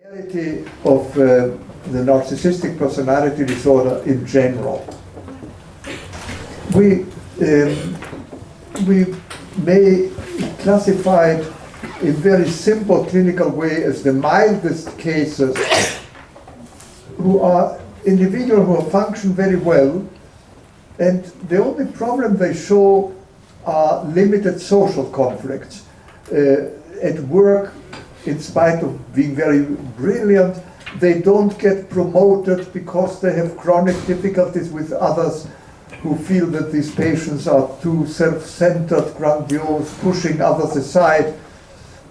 Reality of the narcissistic personality disorder in general. We may classify it in very simple clinical way as the mildest cases who are individuals who function very well, and the only problem they show are limited social conflicts. At work, in spite of being very brilliant, they don't get promoted because they have chronic difficulties with others who feel that these patients are too self-centered, grandiose, pushing others aside.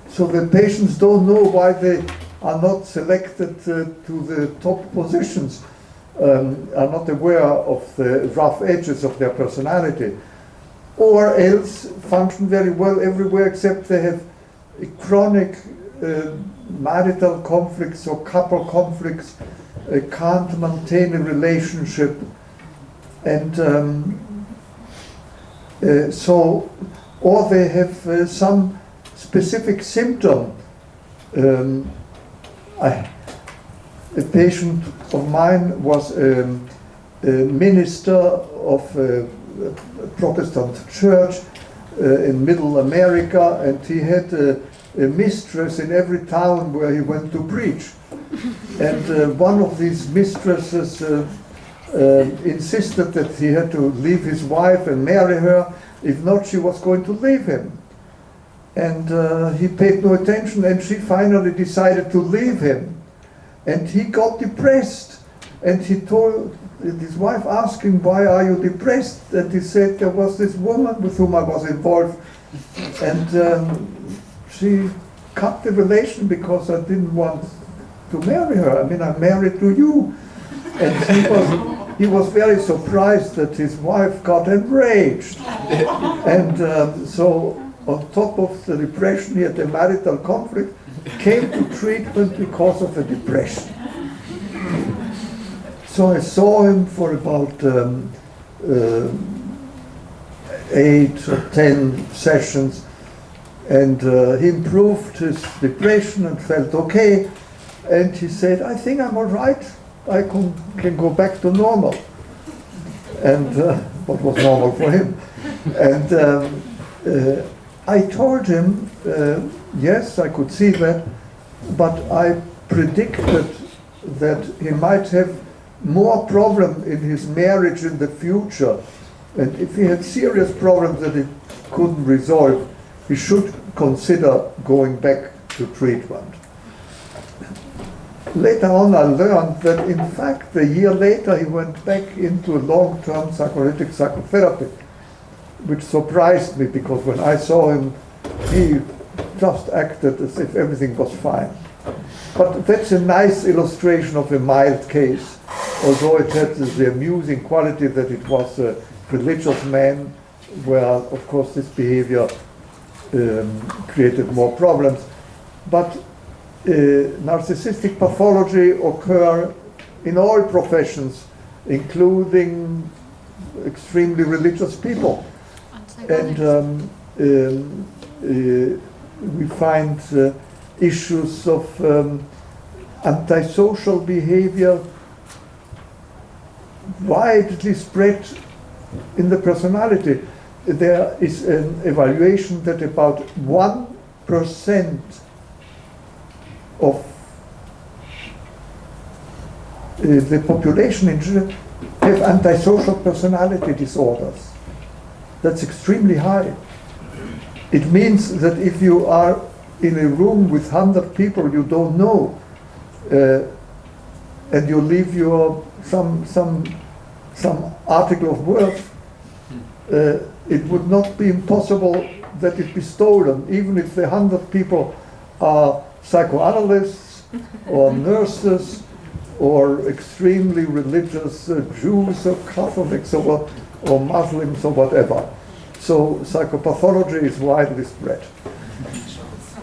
So the patients don't know why they are not selected to the top positions, are not aware of the rough edges of their personality, or else function very well everywhere except they have chronic marital conflicts or couple conflicts, can't maintain a relationship, and or they have some specific symptom. A patient of mine was a minister of a Protestant church in Middle America, and he had a mistress in every town where he went to preach. And one of these mistresses insisted that he had to leave his wife and marry her, if not she was going to leave him. And he paid no attention, and she finally decided to leave him. And he got depressed, and he told his wife, asking, "Why are you depressed?" And he said, "There was this woman with whom I was involved, and she cut the relation because I didn't want to marry her. I mean, I'm married to you." And he was very surprised that his wife got enraged. And so on top of the depression, he had a marital conflict, came to treatment because of a depression. So I saw him for about 8 or 10 sessions, and he improved his depression and felt okay. And he said, "I think I'm all right. I can go back to normal." And what was normal for him? And I told him, yes, I could see that, but I predicted that he might have more problem in his marriage in the future, and if he had serious problems that he couldn't resolve, he should consider going back to treatment. Later on I learned that in fact a year later he went back into long-term psychoanalytic psychotherapy, which surprised me, because when I saw him he just acted as if everything was fine. But that's a nice illustration of a mild case, although it had the amusing quality that it was a religious man, where of course this behavior created more problems. But narcissistic pathology occur in all professions, including extremely religious people. And we find issues of antisocial behavior widely spread in the personality. There is an evaluation that about 1% of the population in general have antisocial personality disorders. That's extremely high. It means that if you are in a room with 100 people you don't know, and you leave your some article of worth, it would not be impossible that it be stolen, even if the 100 people are psychoanalysts or nurses or extremely religious Jews or Catholics or Muslims or whatever. So psychopathology is widely spread.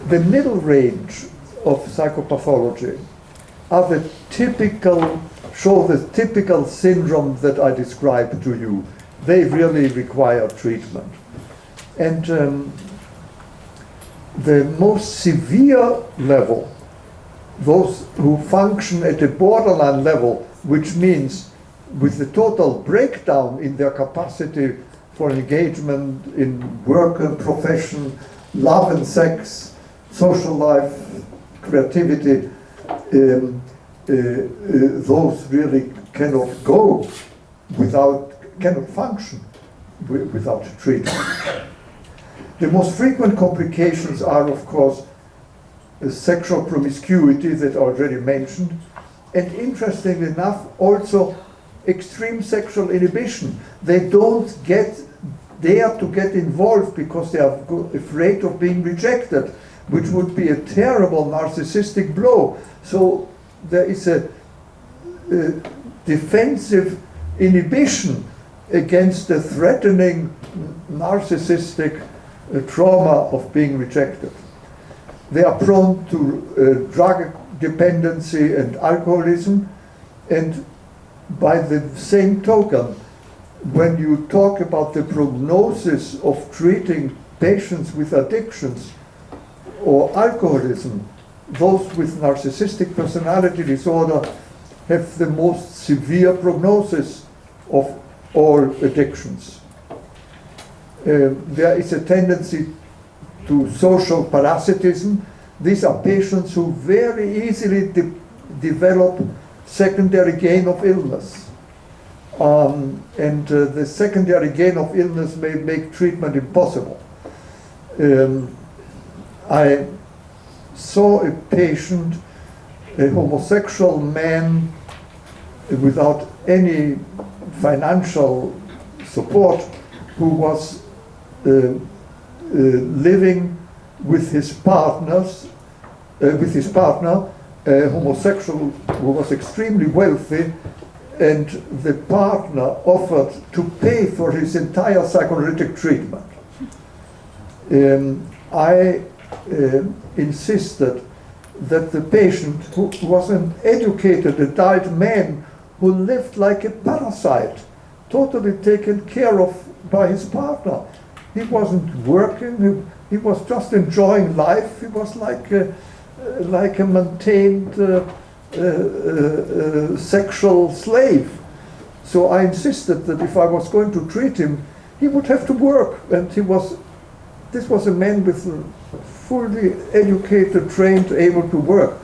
The middle range of psychopathology are the typical, show the typical syndrome that I described to you. They really require treatment. And the most severe level those who function at a borderline level, which means with the total breakdown in their capacity for engagement in work and profession, love and sex, social life, creativity, those really cannot cannot function without treatment. The most frequent complications are, of course, sexual promiscuity that I already mentioned, and interestingly enough, also extreme sexual inhibition. They don't dare to get involved because they are afraid of being rejected, which would be a terrible narcissistic blow. So there is a defensive inhibition against the threatening narcissistic trauma of being rejected. They are prone to drug dependency and alcoholism, and by the same token, when you talk about the prognosis of treating patients with addictions or alcoholism, those with narcissistic personality disorder have the most severe prognosis of all addictions. There is a tendency to social parasitism. These are patients who very easily develop secondary gain of illness. The secondary gain of illness may make treatment impossible. I saw a patient, a homosexual man without any financial support, who was living with his partner, a homosexual who was extremely wealthy, and the partner offered to pay for his entire psychoanalytic treatment. I insisted that the patient, who was an educated adult man who lived like a parasite, totally taken care of by his partner. He wasn't working, he was just enjoying life. He was like a maintained sexual slave. So I insisted that if I was going to treat him, he would have to work. And this was a man with fully educated, trained, able to work.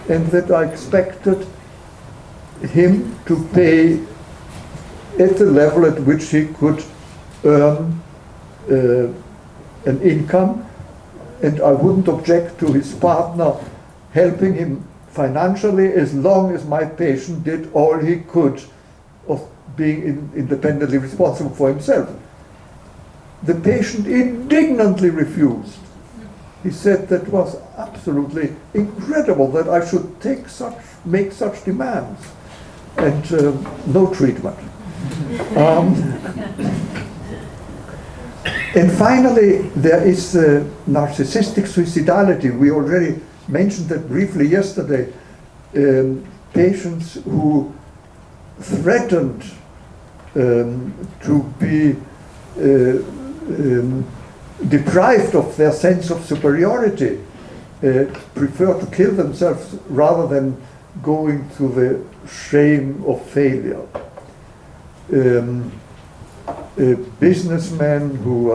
And that I expected him to pay at the level at which he could earn an income, and I wouldn't object to his partner helping him financially as long as my patient did all he could of being independently responsible for himself. The patient indignantly refused. He said that was absolutely incredible that I should make such demands, and no treatment. And finally, there is narcissistic suicidality. We already mentioned that briefly yesterday. Patients who threatened to be deprived of their sense of superiority prefer to kill themselves rather than going through the shame of failure. A businessman who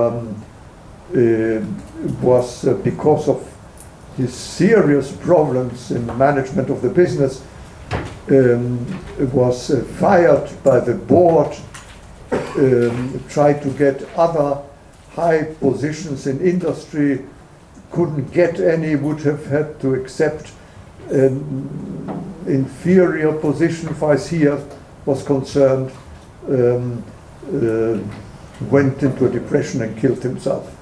was, because of his serious problems in management of the business, was fired by the board, tried to get other high positions in industry, couldn't get any, would have had to accept an inferior position as far as he was concerned, went into a depression and killed himself.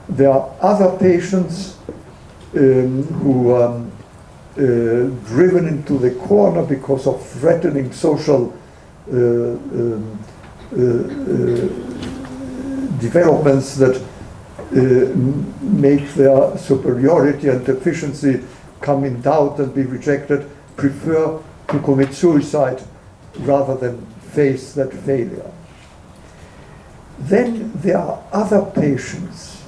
There are other patients who are driven into the corner because of threatening social developments that make their superiority and efficiency come in doubt and be rejected, prefer to commit suicide rather than face that failure. Then there are other patients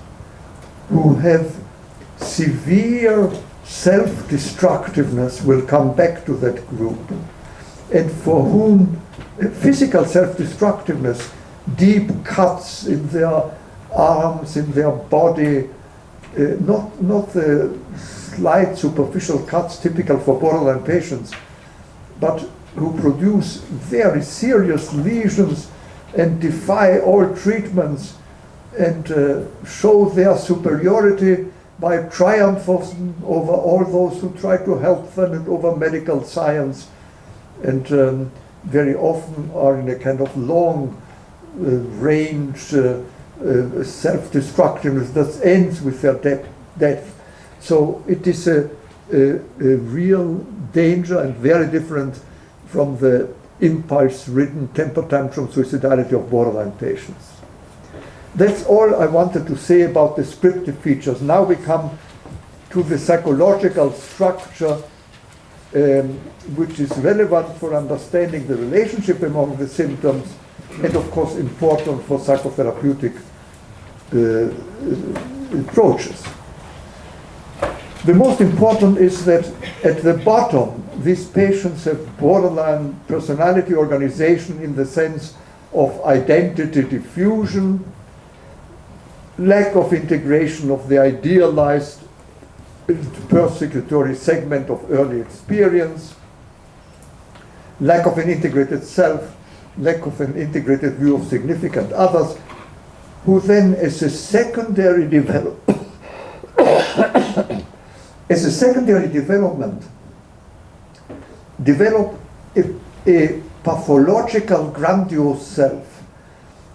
who have severe self-destructiveness will come back to that group, and for whom physical self-destructiveness, deep cuts in their arms, in their body, not the slight superficial cuts typical for borderline patients, but who produce very serious lesions and defy all treatments and show their superiority by triumphing over all those who try to help them and over medical science, and very often are in a kind of long range self-destructiveness that ends with their death. So it is a real danger and very different from the impulse-ridden temper tantrum suicidality of borderline patients. That's all I wanted to say about descriptive features. Now we come to the psychological structure which is relevant for understanding the relationship among the symptoms and of course important for psychotherapeutic approaches. The most important is that at the bottom these patients have borderline personality organization in the sense of identity diffusion, lack of integration of the idealized persecutory segment of early experience, lack of an integrated self, lack of an integrated view of significant others, who then as a secondary development develop a pathological grandiose self,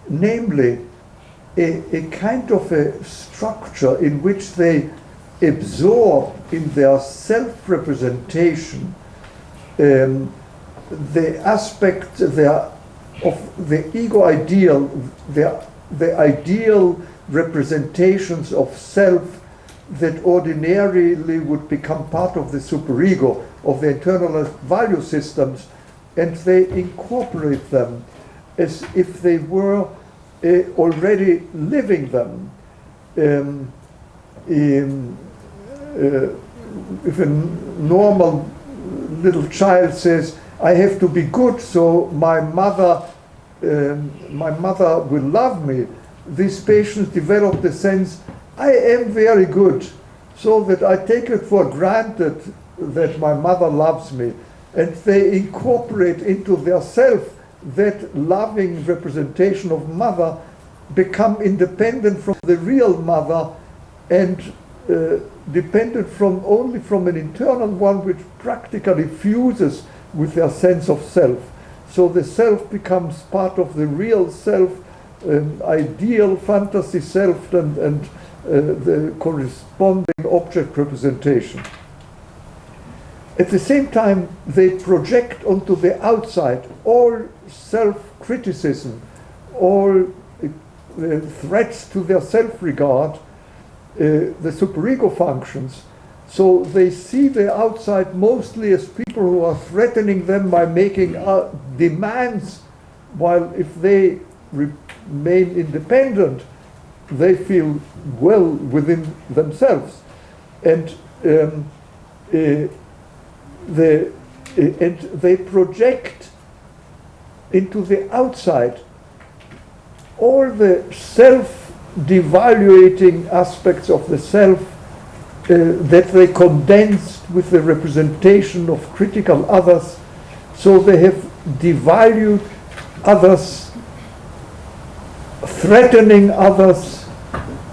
namely a kind of a structure in which they absorb in their self-representation the aspect of the ego ideal, the ideal representations of self that ordinarily would become part of the superego, of the internalized value systems, and they incorporate them as if they were already living them. If a normal little child says, I have to be good so my mother will love me, these patients develop the sense, I am very good, so that I take it for granted that my mother loves me, and they incorporate into their self that loving representation of mother, become independent from the real mother and dependent only from an internal one which practically fuses with their sense of self. So the self becomes part of the real self, ideal fantasy self, and the corresponding object representation. At the same time, they project onto the outside all self-criticism, all threats to their self-regard, the superego functions. So they see the outside mostly as people who are threatening them by making demands, while if they remain independent, they feel well within themselves. And they project into the outside all the self-devaluating aspects of the self that they condensed with the representation of critical others. So they have devalued others, threatening others,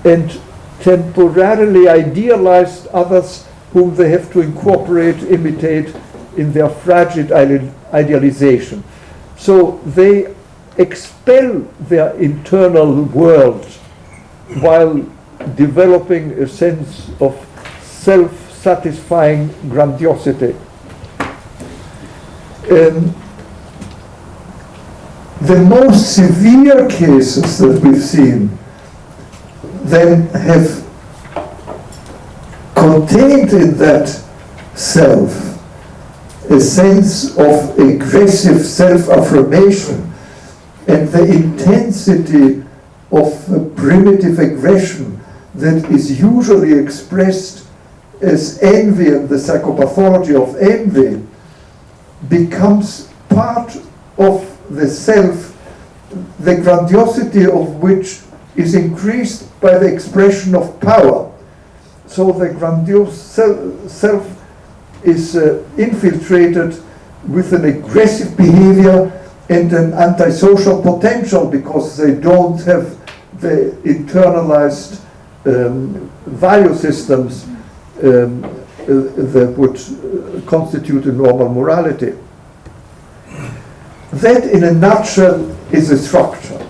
and temporarily idealized others whom they have to incorporate, imitate in their fragile idealization. So they expel their internal world while developing a sense of self-satisfying grandiosity. The most severe cases that we've seen then have contained in that self a sense of aggressive self-affirmation and the intensity of primitive aggression that is usually expressed as envy and the psychopathology of envy becomes part of the self, the grandiosity of which is increased by the expression of power. So the grandiose self is infiltrated with an aggressive behavior and an antisocial potential, because they don't have the internalized value systems that would constitute a normal morality. That, in a nutshell, is a structure.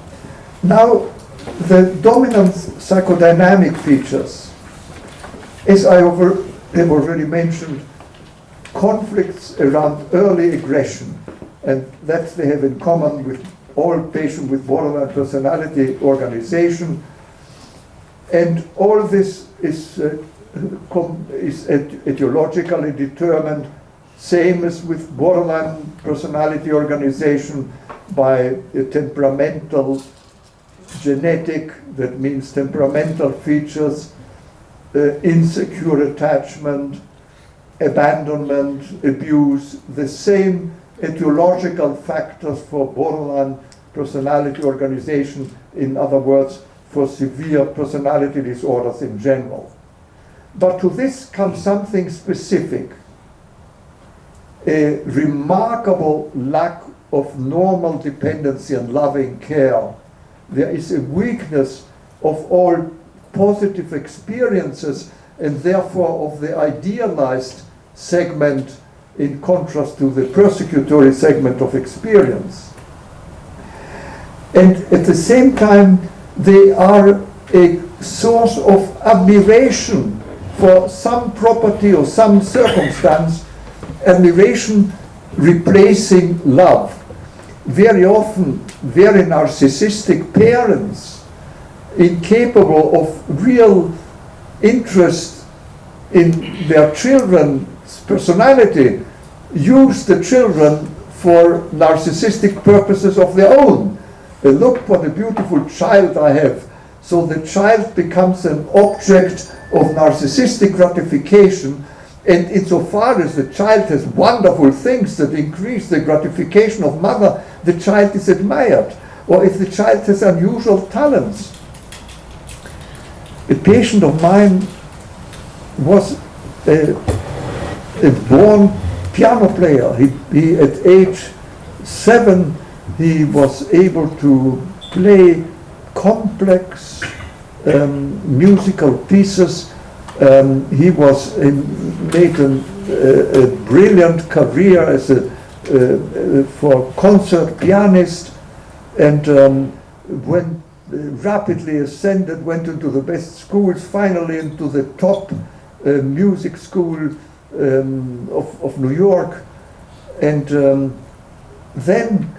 Now, the dominant psychodynamic features, as I have already mentioned, conflicts around early aggression, and that they have in common with all patients with borderline personality organization. And all this is etiologically determined, same as with borderline personality organization, by a temperamental genetic, that means temperamental features, insecure attachment, abandonment, abuse, the same etiological factors for borderline personality organization, in other words, for severe personality disorders in general. But to this comes something specific, a remarkable lack of normal dependency and loving care. There is a weakness of all positive experiences, and therefore of the idealized segment, in contrast to the persecutory segment of experience. And at the same time, they are a source of admiration for some property or some circumstance, admiration replacing love. Very often, very narcissistic parents, incapable of real interest in their children's personality, use the children for narcissistic purposes of their own. Look what a beautiful child I have. So the child becomes an object of narcissistic gratification, and insofar as the child has wonderful things that increase the gratification of mother, the child is admired. Or if the child has unusual talents. A patient of mine was a born piano player. He at age 7, he was able to play complex musical pieces. He was made a brilliant career as for concert pianist, and went rapidly ascended, went into the best schools, finally into the top music school of New York. And then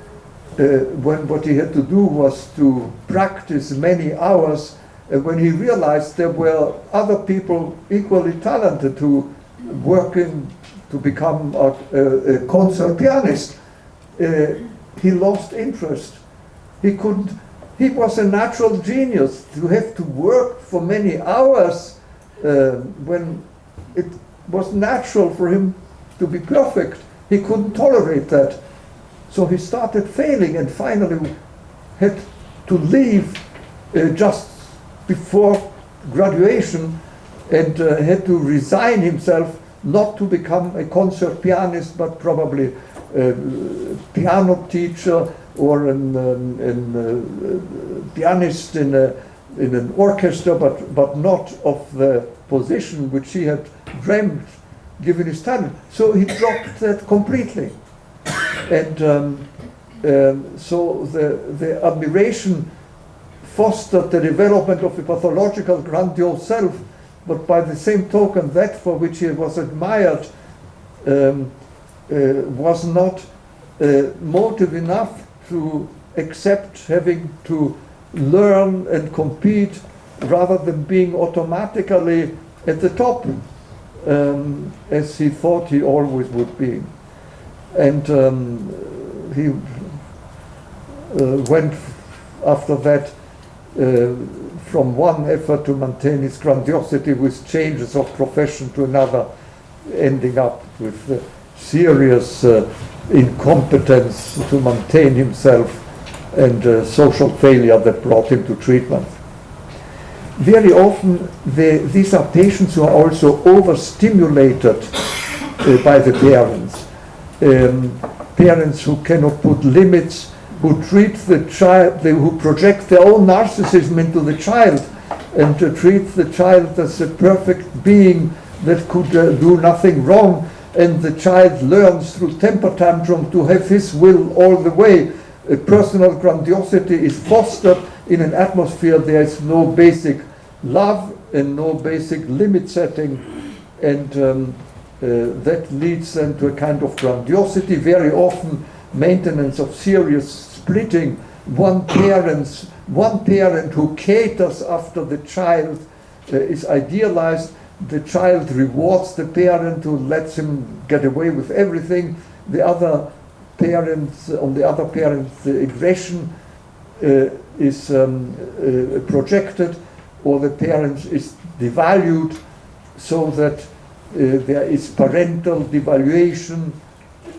when what he had to do was to practice many hours, when he realized there were other people equally talented who working to become a concert pianist, he lost interest. He was a natural genius. To have to work for many hours when it was natural for him to be perfect, he couldn't tolerate that. So he started failing and finally had to leave just before graduation, and had to resign himself not to become a concert pianist, but probably a piano teacher or a pianist in an orchestra, but not of the position which he had dreamt given his talent. So he dropped that completely. And so the admiration fostered the development of a pathological grandiose self, but by the same token, that for which he was admired was not motive enough to accept having to learn and compete, rather than being automatically at the top, as he thought he always would be. And he went after that from one effort to maintain his grandiosity with changes of profession to another, ending up with serious incompetence to maintain himself and social failure that brought him to treatment. Very often these are patients who are also overstimulated by the parents. Parents who cannot put limits, who treat the child, who project their own narcissism into the child and treat the child as a perfect being that could do nothing wrong, and the child learns through temper tantrum to have his will all the way. Personal grandiosity is fostered in an atmosphere there is no basic love and no basic limit setting, and that leads then to a kind of grandiosity, very often maintenance of serious splitting. One parent who caters after the child is idealized. The child rewards the parent who lets him get away with everything. The other parent, on the other parent, the aggression is projected, or the parent is devalued, so that there is parental devaluation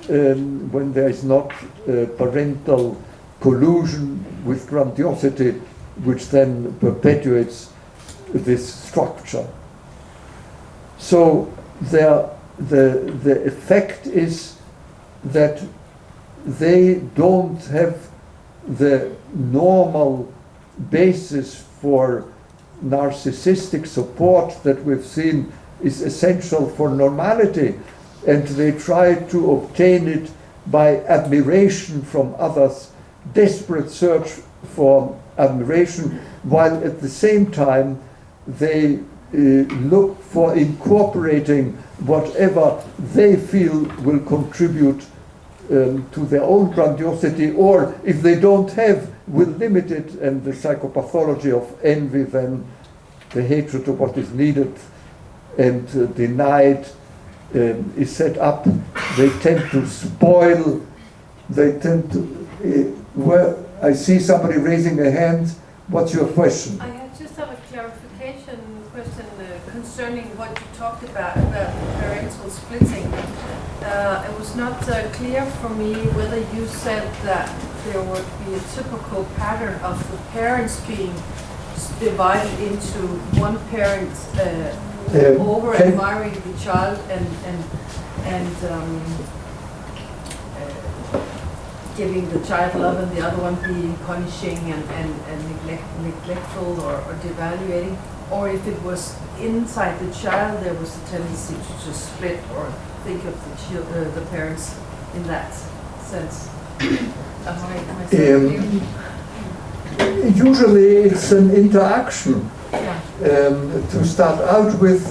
when there is not parental collusion with grandiosity, which then perpetuates this structure. So the effect is that they don't have the normal basis for narcissistic support that we've seen is essential for normality, and they try to obtain it by admiration from others, desperate search for admiration, while at the same time they look for incorporating whatever they feel will contribute to their own grandiosity, or if they don't have, will limit it, and the psychopathology of envy, then the hatred of what is needed and denied is set up. They tend to spoil, they tend to, well, I see somebody raising a hand. What's your question? I just have a clarification question concerning what you talked about parental splitting. It was not clear for me whether you said that there would be a typical pattern of the parents being divided into one parent over admiring the child and giving the child love, and the other one being punishing and neglectful or devaluating, or if it was inside the child there was a tendency to just split or think of the parents in that sense. Am I saying usually it's an interaction. Yeah. To start out with,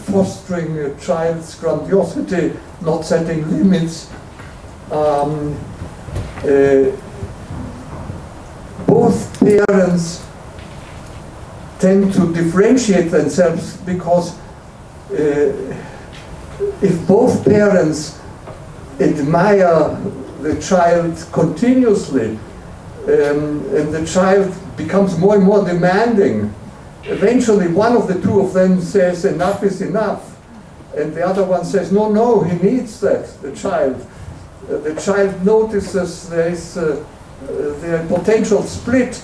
fostering a child's grandiosity, not setting limits. Both parents tend to differentiate themselves, because if both parents admire the child continuously, and the child becomes more and more demanding, eventually one of the two of them says enough is enough, and the other one says no, he needs that, the child. The child notices there is the potential split,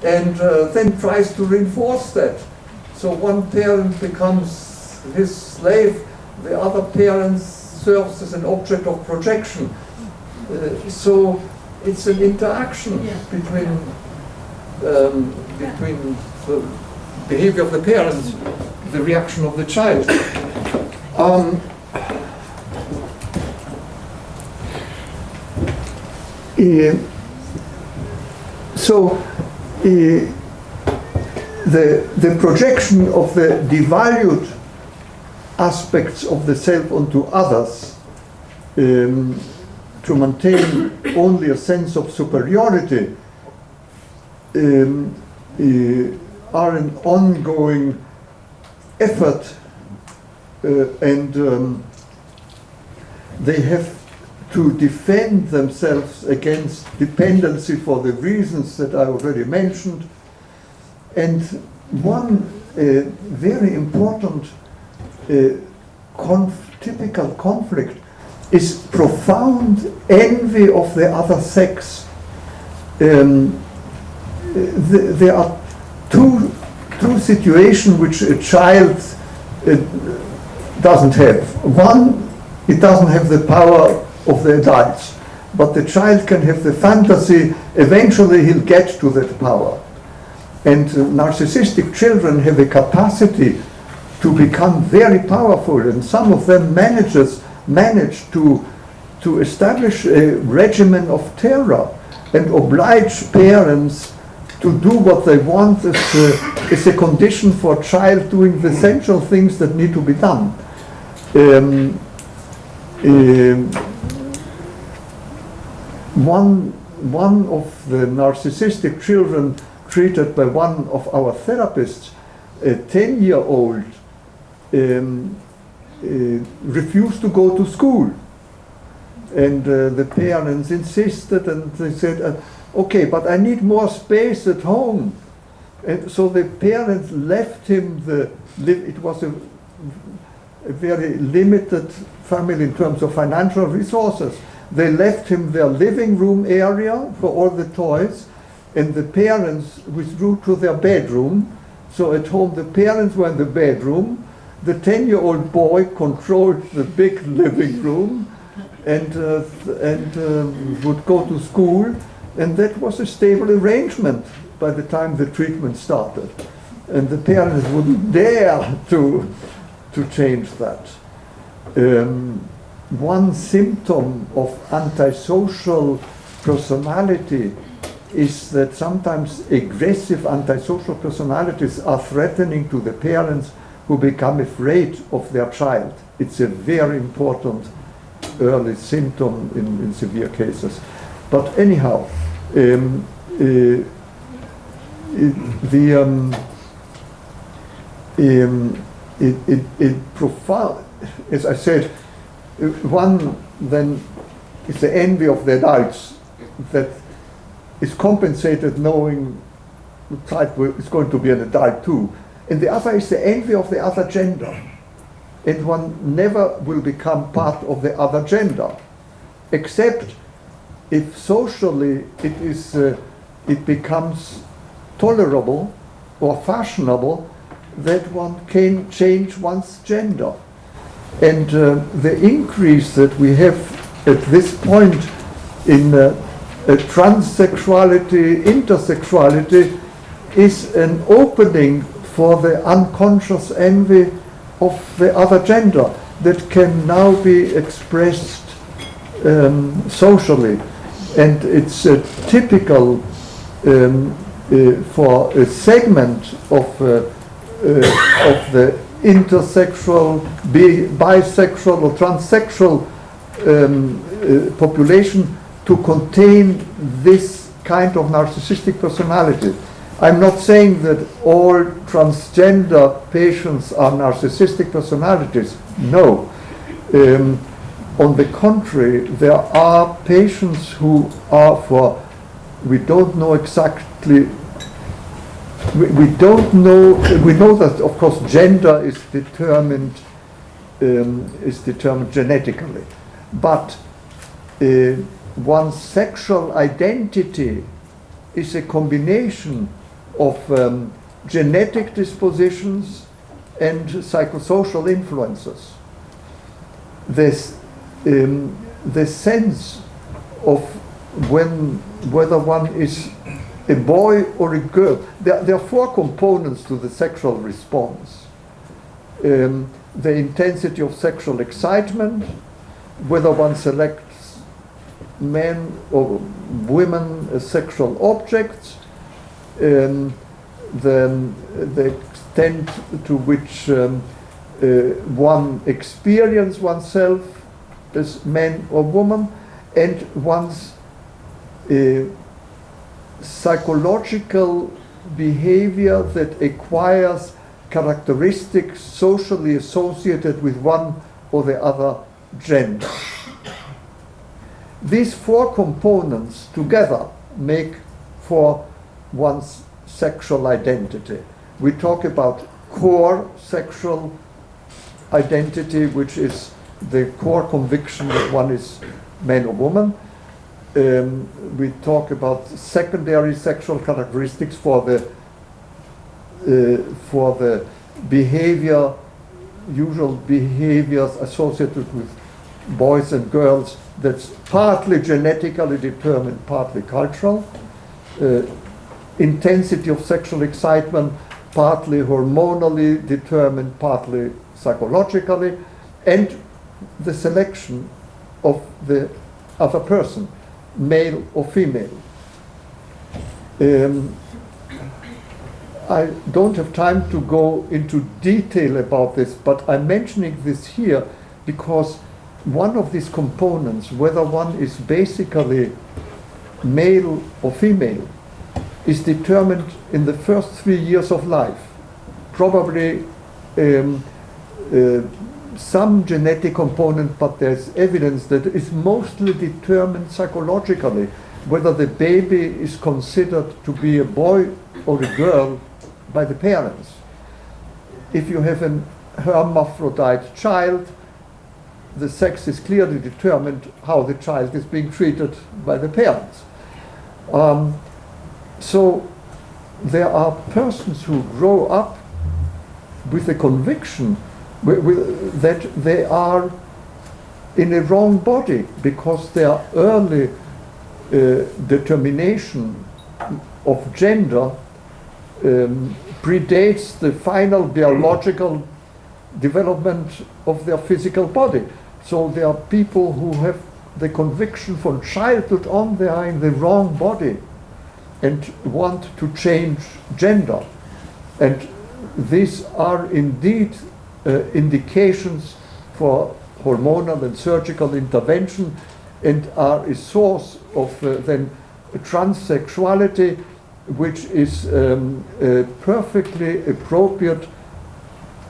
and then tries to reinforce that. So one parent becomes his slave, the other parent serves as an object of projection. So it's an interaction between the behavior of the parents, the reaction of the child. The projection of the devalued aspects of the self onto others to maintain only a sense of superiority are an ongoing effort, and they have to defend themselves against dependency for the reasons that I already mentioned, And one very important typical conflict is profound envy of the other sex. There are two situations which a child doesn't have. One, it doesn't have the power of the adults, but the child can have the fantasy, eventually he'll get to that power. And narcissistic children have a capacity to become very powerful, and some of them manage to establish a regimen of terror and oblige parents to do what they want is a condition for a child doing the essential things that need to be done. One of the narcissistic children treated by one of our therapists, a 10-year-old, refused to go to school. And the parents insisted, and they said, okay, but I need more space at home. And so the parents left him it was a very limited family in terms of financial resources. They left him their living room area for all the toys, and the parents withdrew to their bedroom. So at home the parents were in the bedroom, the 10-year-old boy controlled the big living room and would go to school, and that was a stable arrangement by the time the treatment started. And the parents wouldn't dare to change that. One symptom of antisocial personality is that sometimes aggressive antisocial personalities are threatening to the parents who become afraid of their child. It's a very important early symptom in severe cases. But anyhow, it profound, as I said, one then is the envy of the adults that is compensated knowing the child is going to be an adult too. And the other is the envy of the other gender. And one never will become part of the other gender, except if socially it becomes tolerable or fashionable that one can change one's gender. And the increase that we have at this point in transsexuality, intersexuality, is an opening for the unconscious envy of the other gender that can now be expressed socially. And it's typical for a segment of the intersexual, bisexual or transsexual population to contain this kind of narcissistic personality. I'm not saying that all transgender patients are narcissistic personalities. No. On the contrary, there are patients who are we don't know exactly, we don't know, we know that of course gender is determined genetically, but one's sexual identity is a combination of genetic dispositions and psychosocial influences. The sense of whether one is a boy or a girl, there are four components to the sexual response. The intensity of sexual excitement, whether one selects men or women as sexual objects, the extent to which one experiences oneself as man or woman, and one's psychological behavior that acquires characteristics socially associated with one or the other gender. These four components together make for one's sexual identity. We talk about core sexual identity, which is the core conviction that one is man or woman. We talk about secondary sexual characteristics for the behavior, usual behaviors associated with boys and girls that's partly genetically determined, partly cultural. Intensity of sexual excitement, partly hormonally determined, partly psychologically, and the selection of the other person, male or female. I don't have time to go into detail about this, but I'm mentioning this here because one of these components, whether one is basically male or female, is determined in the first 3 years of life. Probably some genetic component, but there's evidence that it's mostly determined psychologically, whether the baby is considered to be a boy or a girl by the parents. If you have a hermaphrodite child, the sex is clearly determined how the child is being treated by the parents. So there are persons who grow up with a conviction that they are in a wrong body because their early determination of gender predates the final biological development of their physical body. So there are people who have the conviction from childhood on they are in the wrong body and want to change gender. And these are indeed indications for hormonal and surgical intervention and are a source of then transsexuality, which is a perfectly appropriate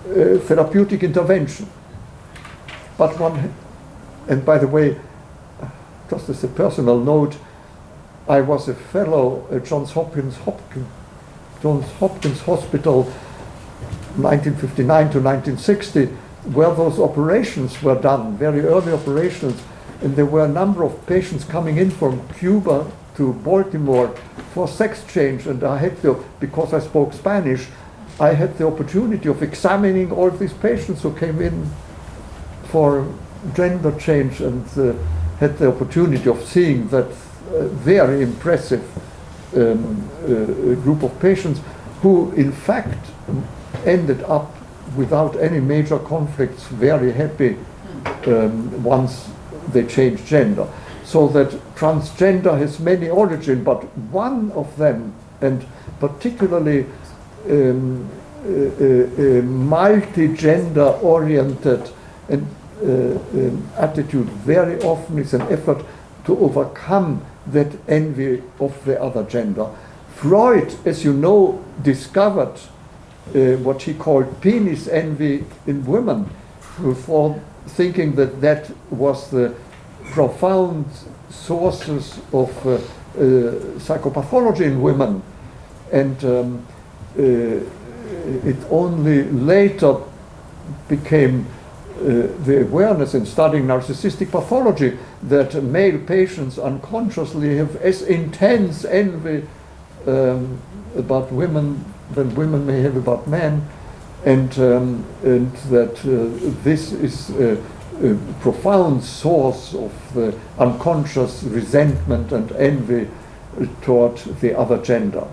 therapeutic intervention. But one, and by the way, just as a personal note, I was a fellow at Johns Hopkins Hospital 1959 to 1960, where those operations were done, very early operations, and there were a number of patients coming in from Cuba to Baltimore for sex change, and I had to, because I spoke Spanish, I had the opportunity of examining all these patients who came in for gender change, and had the opportunity of seeing that very impressive group of patients who in fact ended up without any major conflicts, very happy once they changed gender. So that transgender has many origins, but one of them, and particularly multi-gender oriented and attitude, very often is an effort to overcome that envy of the other gender. Freud, as you know, discovered what he called penis envy in women, for thinking that that was the profound sources of psychopathology in women. And it only later became the awareness in studying narcissistic pathology that male patients unconsciously have as intense envy about women than women may have about men, and that this is a profound source of the unconscious resentment and envy toward the other gender.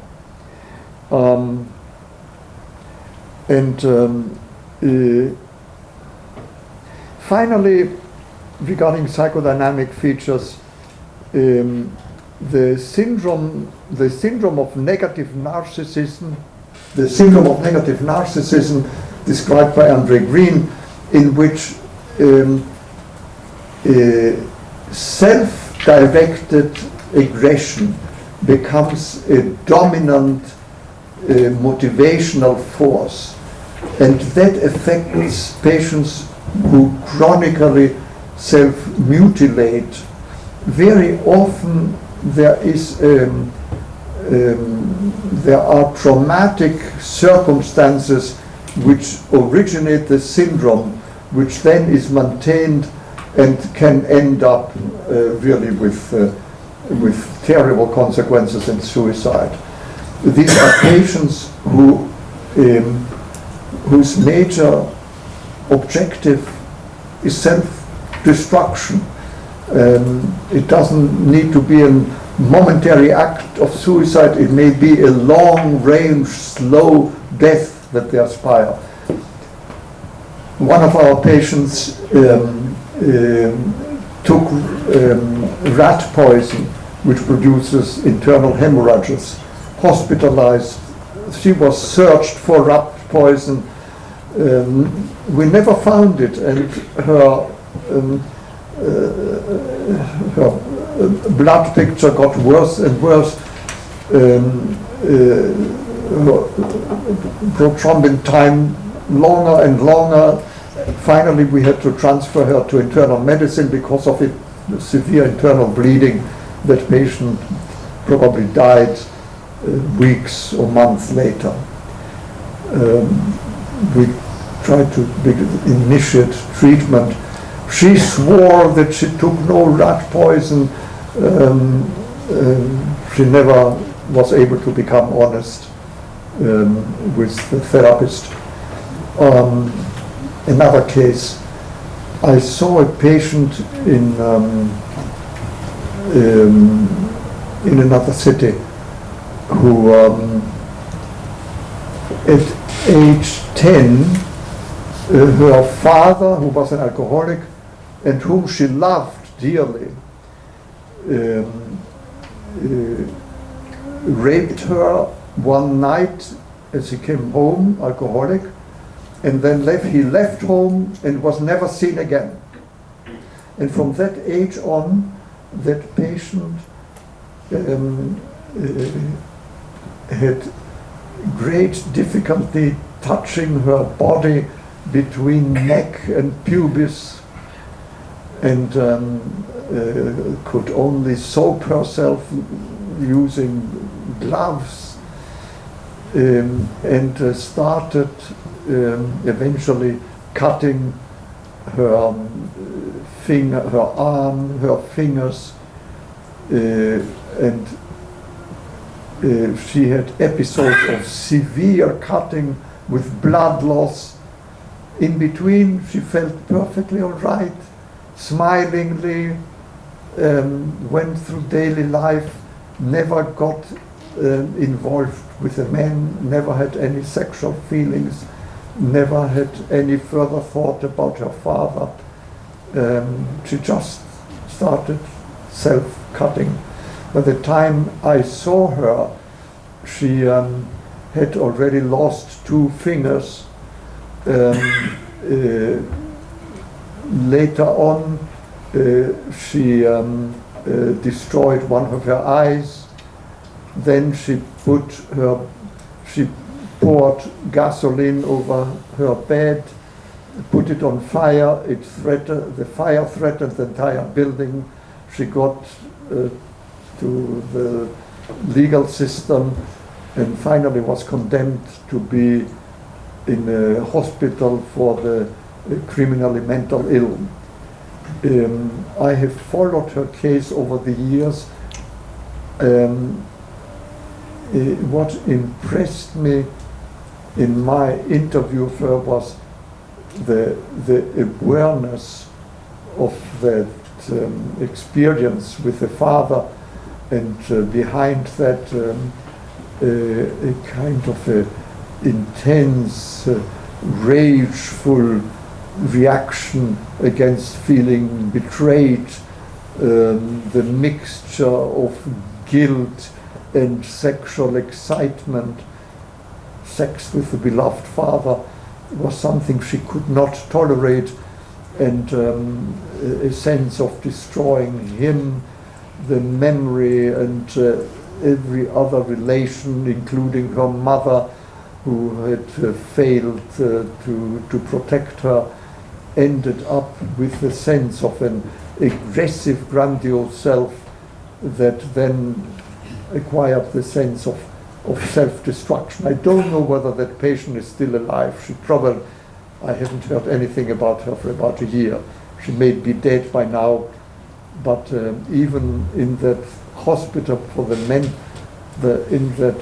Finally, regarding psychodynamic features, the syndrome of negative narcissism, described by Andre Green, in which self-directed aggression becomes a dominant motivational force, and that affects patients who chronically self-mutilate. Very often there is there are traumatic circumstances which originate the syndrome, which then is maintained and can end up really with terrible consequences in suicide. These are patients whose major objective is self-destruction. It doesn't need to be a momentary act of suicide. It may be a long-range, slow death that they aspire. One of our patients took rat poison, which produces internal hemorrhages, hospitalized. She was searched for rat poison. We never found it, and her blood picture got worse and worse. Prothrombin time longer and longer. Finally, we had to transfer her to internal medicine because of it, severe internal bleeding. That patient probably died weeks or months later. We tried to initiate treatment. She swore that she took no rat poison. She never was able to become honest with the therapist. Another case, I saw a patient in another city who at age 10, her father, who was an alcoholic and whom she loved dearly, raped her one night as he came home, alcoholic, and then he left home and was never seen again. And from that age on, that patient had great difficulty touching her body between neck and pubis, and could only soap herself using gloves, and started eventually cutting her her arm, her fingers, and she had episodes of severe cutting with blood loss. In between, she felt perfectly all right, smilingly, went through daily life, never got involved with a man, never had any sexual feelings, never had any further thought about her father. She just started self-cutting. By the time I saw her, she had already lost 2 fingers. Later on, she destroyed one of her eyes. Then she poured gasoline over her bed, put it on fire. The fire threatened the entire building. She got to the legal system and finally was condemned to be in a hospital for the criminally mental ill. I have followed her case over the years. What impressed me in my interview of her was the awareness of that experience with the father, and behind that a kind of intense, rageful reaction against feeling betrayed, the mixture of guilt and sexual excitement. Sex with the beloved father was something she could not tolerate, and a sense of destroying him, the memory and every other relation, including her mother, who had failed to protect her, ended up with a sense of an aggressive, grandiose self that then acquired the sense of self-destruction. I don't know whether that patient is still alive. She probably, I haven't heard anything about her for about a year. She may be dead by now, but even in that hospital for the men, in that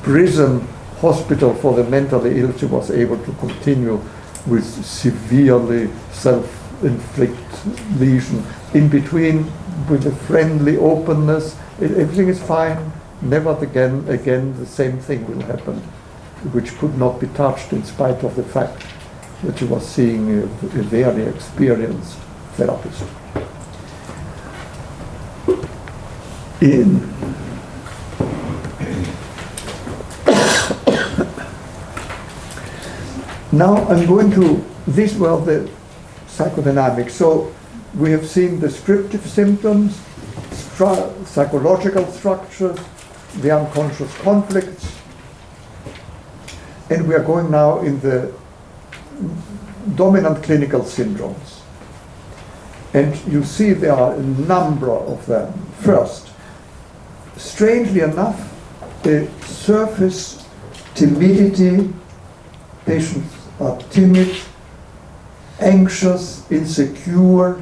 prison hospital for the mentally ill, she was able to continue with severely self-inflicted lesion. In between, with a friendly openness, everything is fine. Never again the same thing will happen, which could not be touched in spite of the fact that she was seeing a very experienced therapist. Now I'm going to, these were the psychodynamics. So we have seen descriptive symptoms, psychological structures, the unconscious conflicts, and we are going now in the dominant clinical syndromes. And you see there are a number of them. First, strangely enough, the surface timidity, patients are timid, anxious, insecure,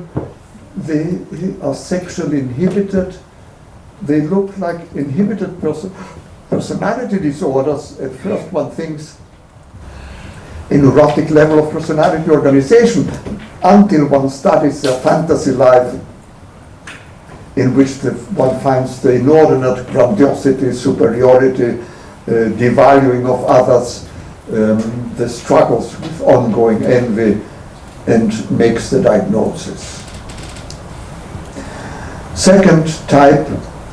they are sexually inhibited, they look like inhibited personality disorders. At first one thinks in neurotic level of personality organization, until one studies their fantasy life, in which one finds the inordinate grandiosity, superiority, devaluing of others, the struggles with ongoing envy, and makes the diagnosis. Second type,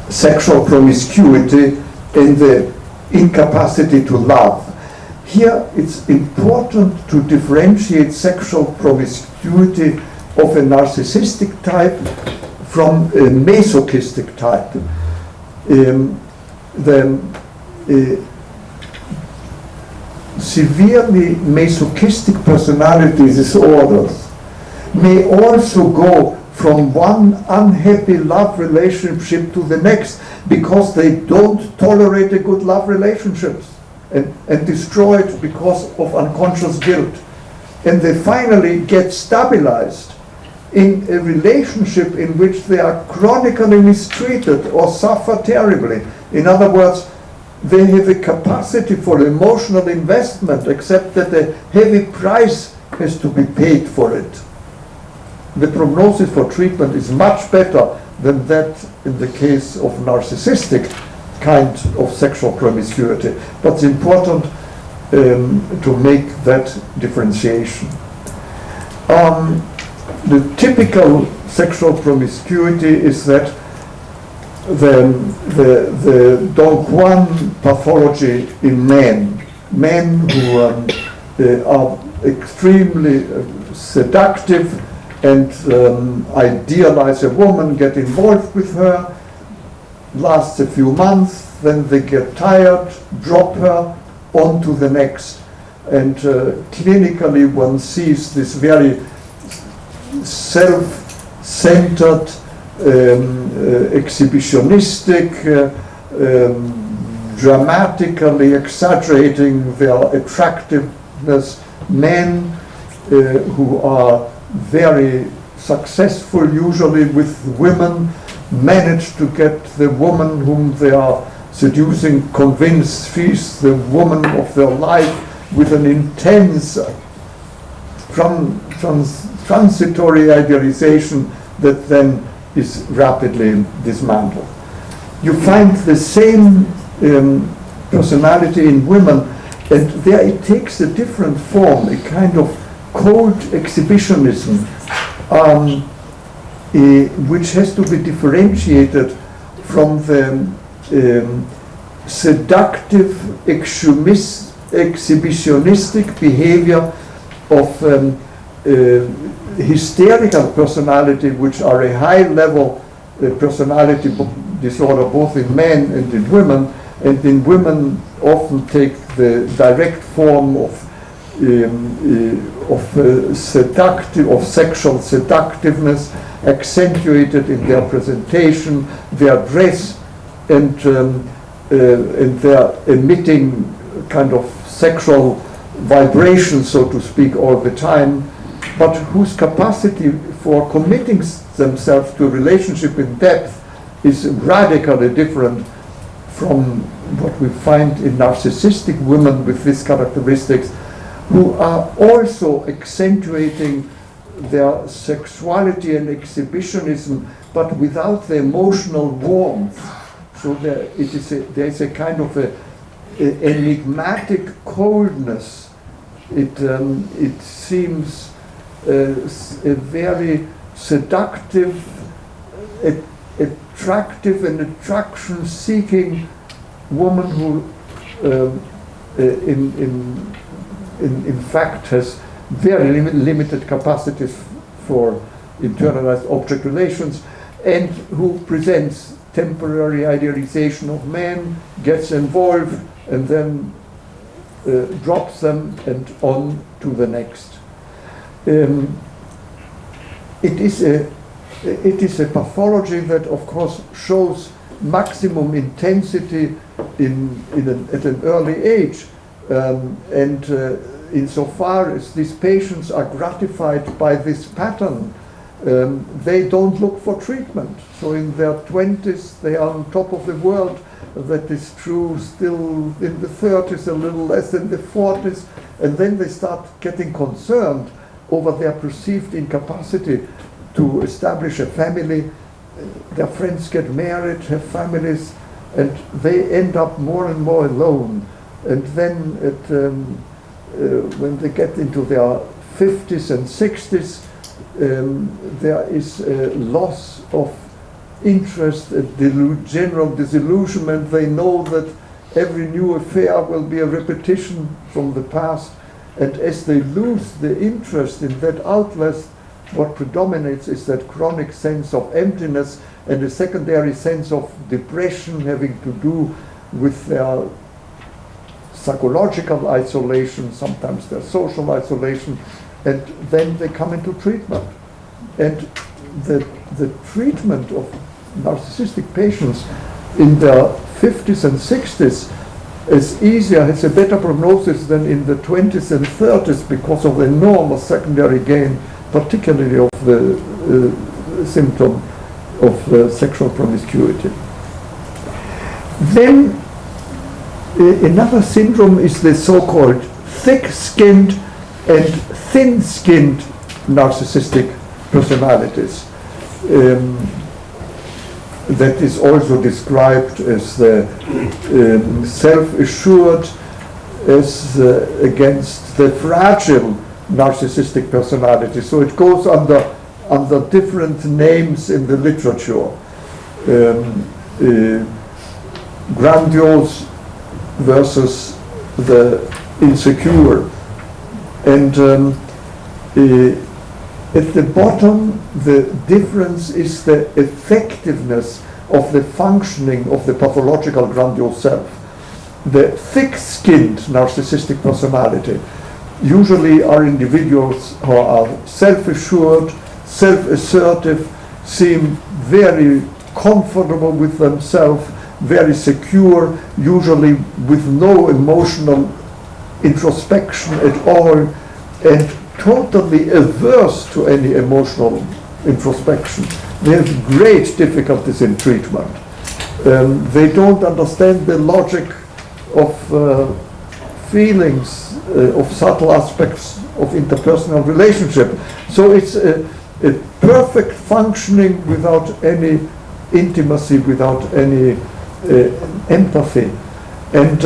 sexual promiscuity and the incapacity to love. Here it's important to differentiate sexual promiscuity of a narcissistic type from a masochistic type. Severely masochistic personality disorders may also go from one unhappy love relationship to the next because they don't tolerate a good love relationships and destroy it because of unconscious guilt. And they finally get stabilized in a relationship in which they are chronically mistreated or suffer terribly. In other words, they have a capacity for emotional investment, except that a heavy price has to be paid for it. The prognosis for treatment is much better than that in the case of narcissistic kind of sexual promiscuity. But it's important to make that differentiation. The typical sexual promiscuity is that the Don Juan pathology in men who are extremely seductive and idealize a woman, get involved with her, lasts a few months, then they get tired, drop her, on to the next. And clinically one sees this very self-centered, exhibitionistic, dramatically exaggerating their attractiveness men who are very successful usually with women, manage to get the woman whom they are seducing convinced she's the woman of their life with an intense transitory idealization that then is rapidly dismantled. You find the same personality in women, and there it takes a different form, a kind of cold exhibitionism, which has to be differentiated from the seductive exhibitionistic behavior of hysterical personality, which are a high-level personality disorder both in men and in women, and in women often take the direct form of of sexual seductiveness, accentuated in their presentation, their dress, and their emitting kind of sexual vibration, so to speak, all the time, but whose capacity for committing themselves to a relationship in depth is radically different from what we find in narcissistic women with these characteristics, who are also accentuating their sexuality and exhibitionism, but without the emotional warmth. So there is a kind of a enigmatic coldness. It seems a very seductive, attractive and attraction-seeking woman who, in fact, has very limited capacities for internalized object relations, and who presents temporary idealization of men, gets involved, and then drops them and on to the next. It is a pathology that, of course, shows maximum intensity at an early age, and insofar as these patients are gratified by this pattern, they don't look for treatment. So in their 20s, they are on top of the world. That is true still in the 30s, a little less in the 40s, and then they start getting concerned over their perceived incapacity to establish a family. Their friends get married, have families, and they end up more and more alone. And then when they get into their 50s and 60s, there is a loss of interest, a general disillusionment. They know that every new affair will be a repetition from the past, and as they lose the interest in that outlet, what predominates is that chronic sense of emptiness and a secondary sense of depression having to do with their psychological isolation, sometimes their social isolation, and then they come into treatment. And the treatment of narcissistic patients in their 50s and 60s is easier, has a better prognosis than in the 20s and 30s because of the enormous secondary gain, particularly of the symptom of sexual promiscuity. Then another syndrome is the so-called thick-skinned and thin-skinned narcissistic personalities. That is also described as the self-assured as against the fragile narcissistic personality. So it goes under different names in the literature. Grandiose versus the insecure. And at the bottom, the difference is the effectiveness of the functioning of the pathological grandiose self. The thick-skinned narcissistic personality usually are individuals who are self-assured, self-assertive, seem very comfortable with themselves, very secure, usually with no emotional introspection at all, and totally averse to any emotional introspection. They have great difficulties in treatment. They don't understand the logic of feelings, of subtle aspects of interpersonal relationship. So it's a perfect functioning without any intimacy, without any empathy. And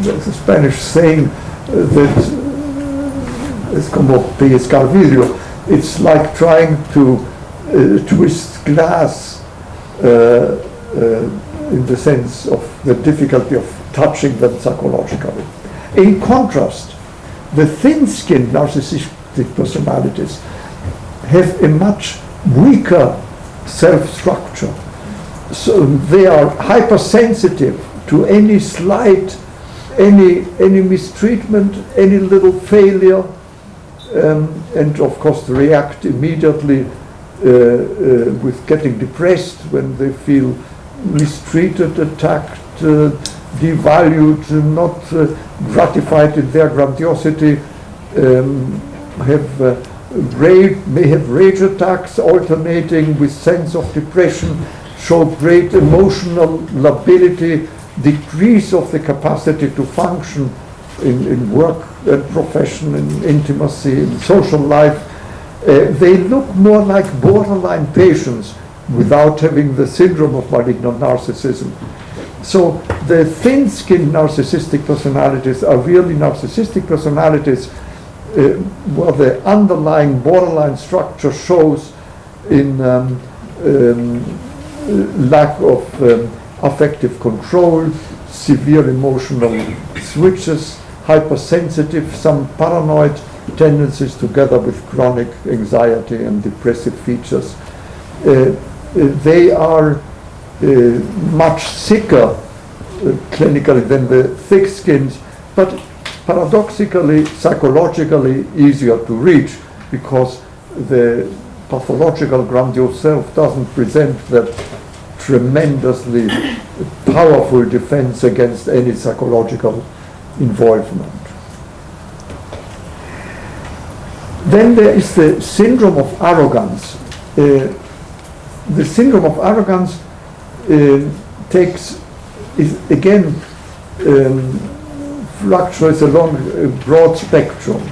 there's a Spanish saying that es como pellizcar vidrio. It's like trying to twist glass in the sense of the difficulty of touching them psychologically. In contrast, the thin-skinned narcissistic personalities have a much weaker self-structure. So they are hypersensitive to any slight, any mistreatment, any little failure, and of course react immediately with getting depressed when they feel mistreated, attacked, devalued, not gratified in their grandiosity, may have rage attacks alternating with sense of depression, show great emotional lability, decrease of the capacity to function in work and profession, in intimacy, in social life. They look more like borderline patients without having the syndrome of malignant narcissism. So the thin-skinned narcissistic personalities are really narcissistic personalities where the underlying borderline structure shows in lack of affective control, severe emotional switches, hypersensitive, some paranoid tendencies together with chronic anxiety and depressive features. They are much sicker clinically than the thick-skinned, but paradoxically, psychologically easier to reach because the pathological grandiose self doesn't present that tremendously powerful defense against any psychological involvement. Then there is the syndrome of arrogance. The syndrome of arrogance fluctuates along a broad spectrum.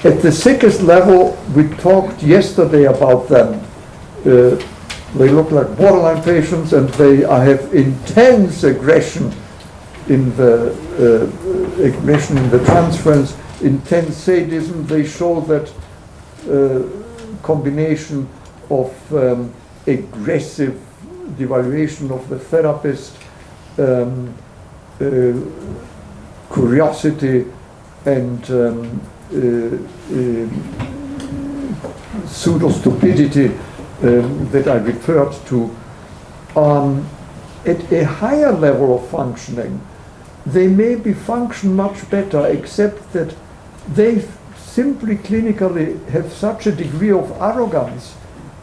At the sickest level, we talked yesterday about them. They look like borderline patients, and they have intense aggression in the transference, intense sadism. They show that combination of aggressive devaluation of the therapist, curiosity, and pseudo-stupidity that I referred to. At a higher level of functioning, they maybe function much better, except that they simply clinically have such a degree of arrogance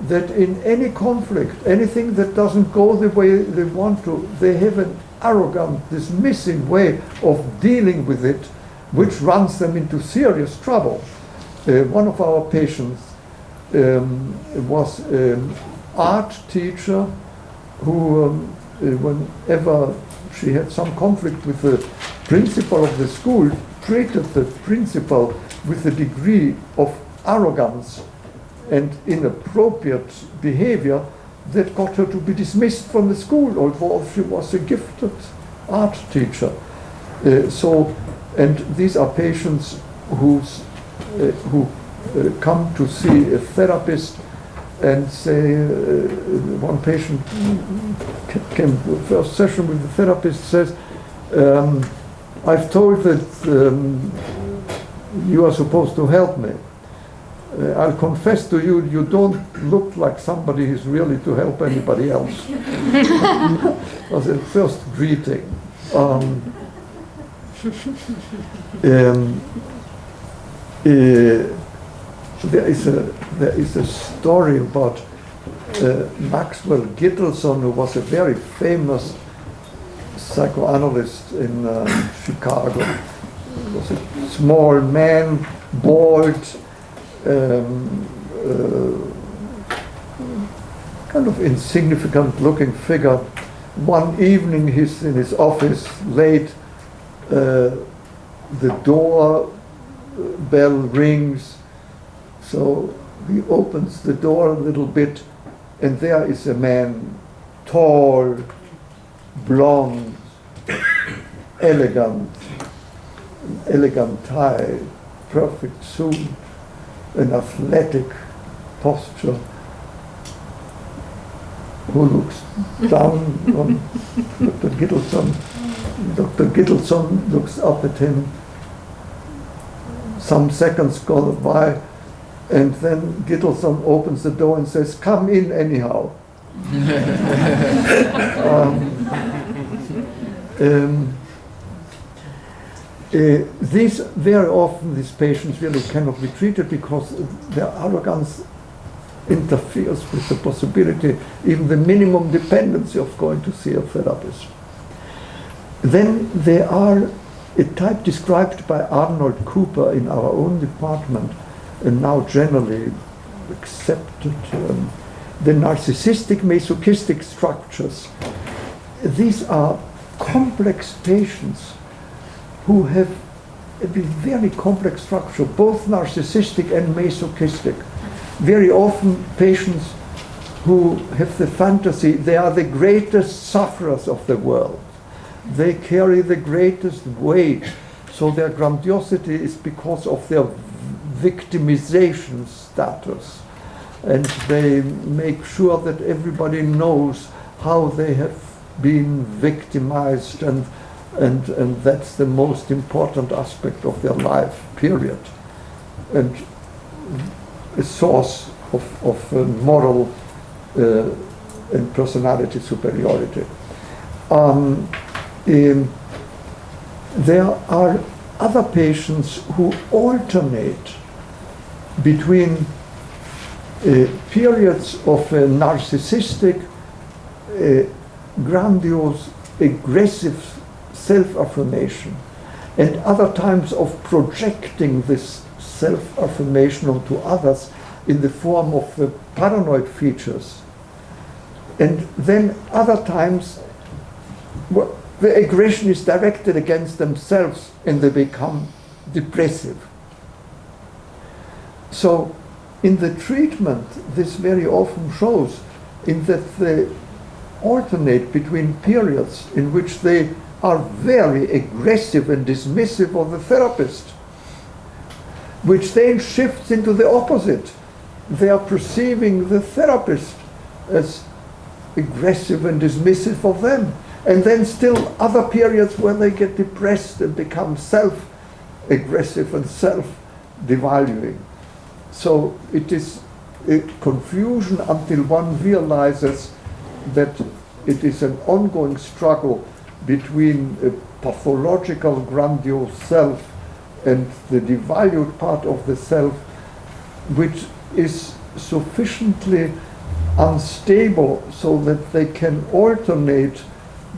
that in any conflict, anything that doesn't go the way they want to, they have an arrogant, dismissive way of dealing with it, which runs them into serious trouble. One of our patients was an art teacher who, whenever she had some conflict with the principal of the school, treated the principal with a degree of arrogance and inappropriate behavior that got her to be dismissed from the school, although she was a gifted art teacher. And these are patients who come to see a therapist and say, one patient came to the first session with the therapist, says, I've told that you are supposed to help me. I'll confess to you, you don't look like somebody who's really to help anybody else. Was a first greeting. There is a story about Maxwell Gittleson, who was a very famous psychoanalyst in Chicago. He was a small man, bald, kind of insignificant looking figure. One evening he's in his office late, the door bell rings, so he opens the door a little bit, and there is a man, tall, blonde, elegant tie, perfect suit, an athletic posture, who looks down on Dr. Gittleson. Dr. Gittleson looks up at him. Some seconds go by, and then Gittleson opens the door and says, "Come in anyhow." These very often these patients really cannot be treated because their arrogance interferes with the possibility, even the minimum dependency of going to see a therapist. Then there are a type described by Arnold Cooper in our own department and now generally accepted, the narcissistic masochistic structures. These are complex patients who have a very complex structure, both narcissistic and masochistic. Very often patients who have the fantasy they are the greatest sufferers of the world. They carry the greatest weight, so their grandiosity is because of their victimization status. And they make sure that everybody knows how they have been victimized, and that's the most important aspect of their life, period. And a source of moral and personality superiority. There are other patients who alternate between periods of narcissistic, grandiose, aggressive self-affirmation and other times of projecting this self-affirmation onto others in the form of the paranoid features. And then other times the aggression is directed against themselves and they become depressive. So in the treatment, this very often shows in that they alternate between periods in which they are very aggressive and dismissive of the therapist, which then shifts into the opposite. They are perceiving the therapist as aggressive and dismissive of them. And then still other periods where they get depressed and become self-aggressive and self-devaluing. So it is a confusion until one realizes that it is an ongoing struggle between a pathological grandiose self and the devalued part of the self, which is sufficiently unstable so that they can alternate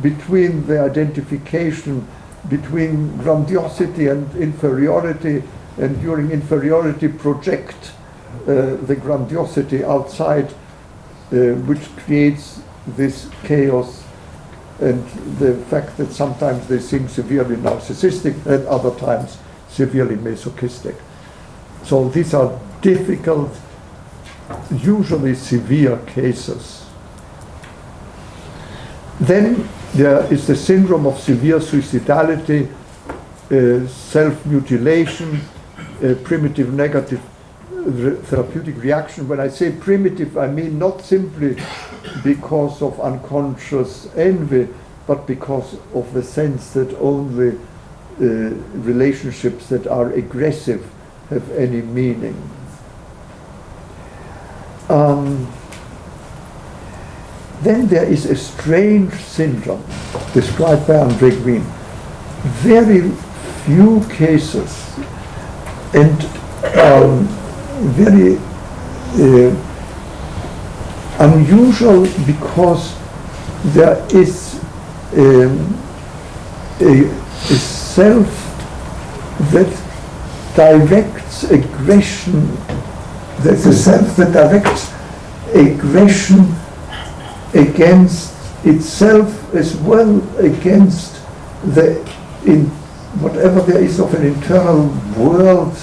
between the identification between grandiosity and inferiority, and during inferiority project the grandiosity outside, which creates this chaos and the fact that sometimes they seem severely narcissistic and other times severely masochistic. So these are difficult, usually severe cases. Then there is the syndrome of severe suicidality, self-mutilation, primitive negative therapeutic reaction. When I say primitive, I mean not simply because of unconscious envy, but because of the sense that only relationships that are aggressive have any meaning. Then there is a strange syndrome described by Rune. Very few cases and very unusual because there is a self that directs aggression. There's a self that directs aggression against itself as well against in whatever there is of an internal world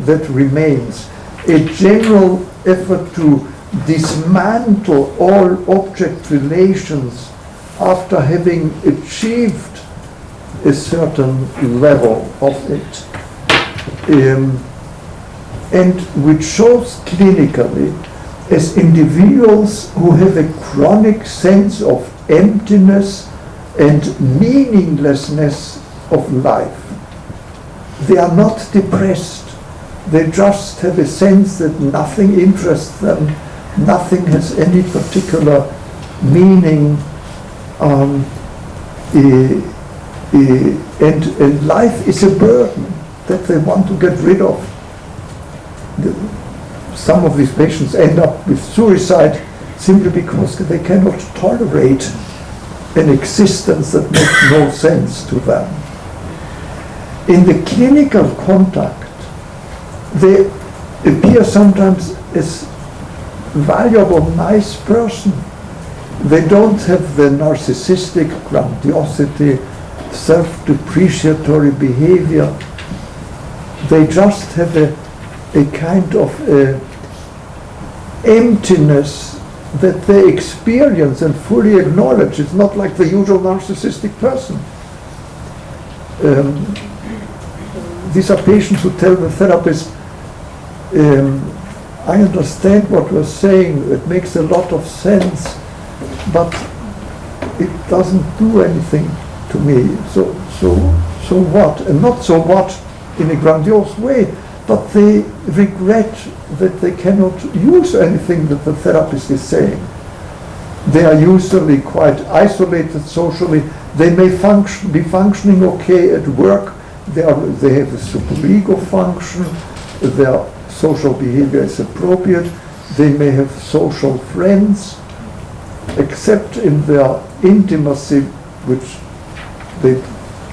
that remains. A general effort to dismantle all object relations after having achieved a certain level of it, and which shows clinically as individuals who have a chronic sense of emptiness and meaninglessness of life. They are not depressed. They just have a sense that nothing interests them, nothing has any particular meaning, and life is a burden that they want to get rid of. Some of these patients end up with suicide simply because they cannot tolerate an existence that makes no sense to them. In the clinical contact, they appear sometimes as valuable, nice person. They don't have the narcissistic grandiosity, self-depreciatory behavior. They just have a kind of emptiness that they experience and fully acknowledge. It's not like the usual narcissistic person. These are patients who tell the therapist, I understand what you're saying, it makes a lot of sense, but it doesn't do anything to me. So what? And not so what in a grandiose way, but they regret that they cannot use anything that the therapist is saying. They are usually quite isolated socially. They may be functioning okay at work. They have a superego function. Their social behavior is appropriate. They may have social friends, except in their intimacy, which they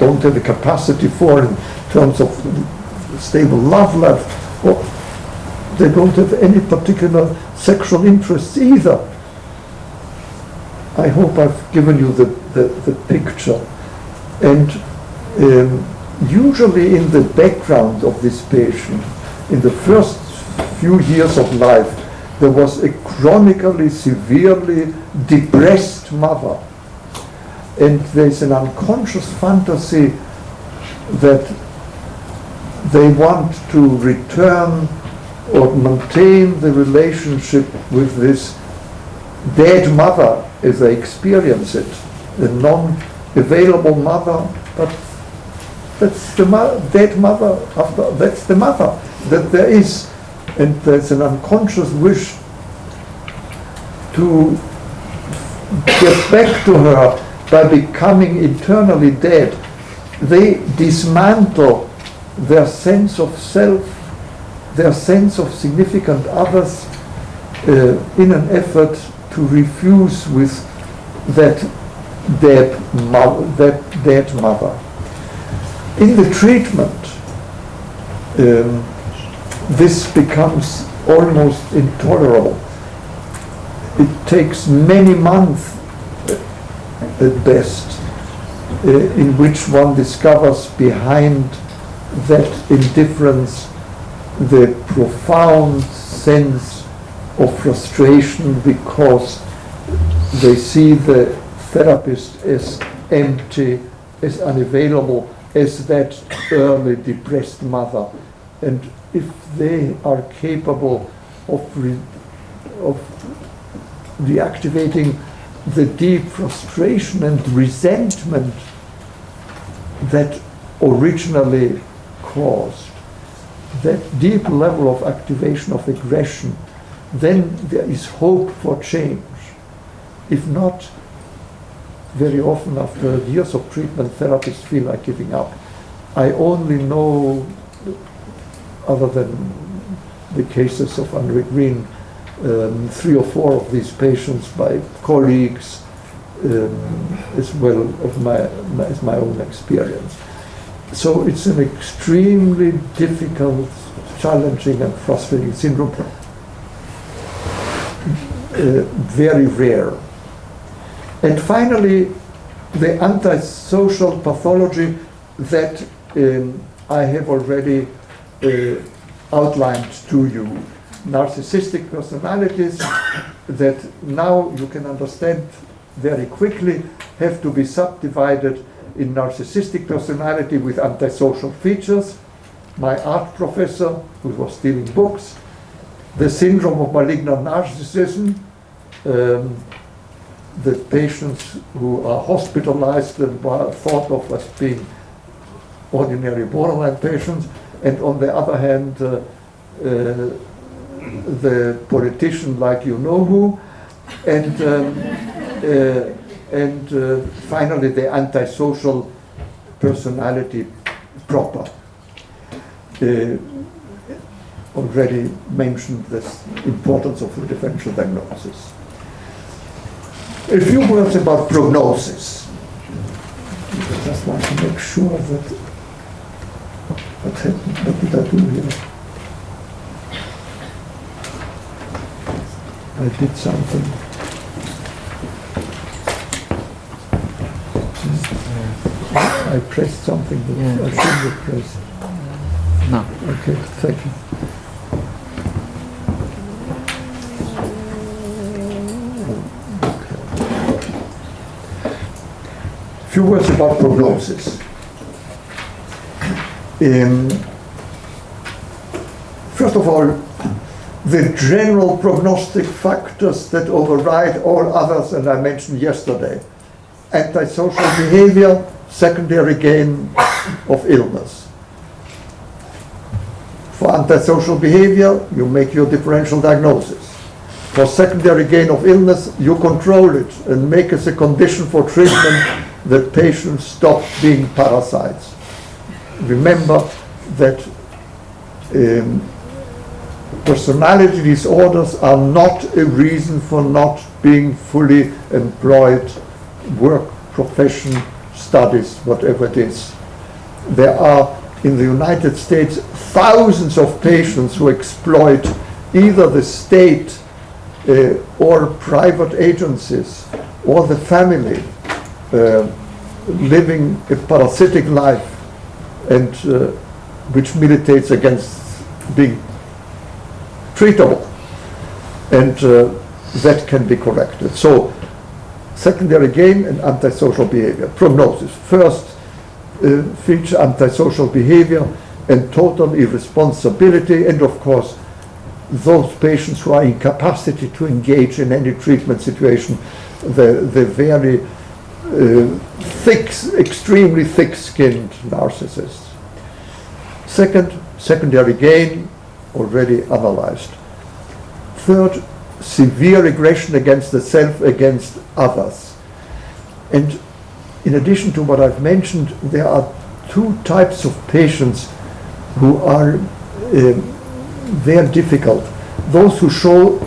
don't have the capacity for in terms of stable love life, or they don't have any particular sexual interests either. I hope I've given you the picture. And usually in the background of this patient, in the first few years of life, there was a chronically, severely depressed mother. And there's an unconscious fantasy that they want to return or maintain the relationship with this dead mother as they experience it, a non-available mother, but that's the dead mother, that's the mother that there is, and there's an unconscious wish to get back to her by becoming eternally dead. They dismantle their sense of self, their sense of significant others in an effort to refuse with that dead mother. In the treatment, this becomes almost intolerable. It takes many months at best, in which one discovers behind that indifference the profound sense of frustration because they see the therapist as empty, as unavailable, as that early depressed mother. And if they are capable of reactivating the deep frustration and resentment that originally caused that deep level of activation of aggression, then there is hope for change. If not, very often after years of treatment, therapists feel like giving up. I only know, other than the cases of Rune, 3 or 4 of these patients by colleagues, as well as my own experience. So it's an extremely difficult, challenging and frustrating syndrome, very rare. And finally, the antisocial pathology that I have already outlined to you. Narcissistic personalities that now you can understand very quickly have to be subdivided in narcissistic personality with antisocial features. My art professor, who was stealing books, the syndrome of malignant narcissism, the patients who are hospitalized and are thought of as being ordinary borderline patients, and on the other hand, the politician like you know who, and and finally the antisocial personality proper. Already mentioned the importance of the differential diagnosis. A few words about prognosis. I just want to make sure that what happened, what did I do here? I did something. I pressed something that I shouldn't have pressed. No. Okay, thank you. Few words about prognosis. First of all, the general prognostic factors that override all others, and I mentioned yesterday: antisocial behavior, secondary gain of illness. For antisocial behavior, you make your differential diagnosis. For secondary gain of illness, you control it and make as a condition for treatment that patients stop being parasites. Remember that personality disorders are not a reason for not being fully employed, work, profession, studies, whatever it is. There are in the United States thousands of patients who exploit either the state or private agencies or the family, living a parasitic life, and which militates against being treatable, and that can be corrected. So, secondary gain and antisocial behavior. Prognosis. First feature, antisocial behavior and total irresponsibility, and of course those patients who are incapacitated to engage in any treatment situation, the very extremely thick-skinned narcissists. Second, secondary gain, already analyzed. Third, severe aggression against the self, against others. And in addition to what I've mentioned, there are two types of patients who are very difficult. Those who show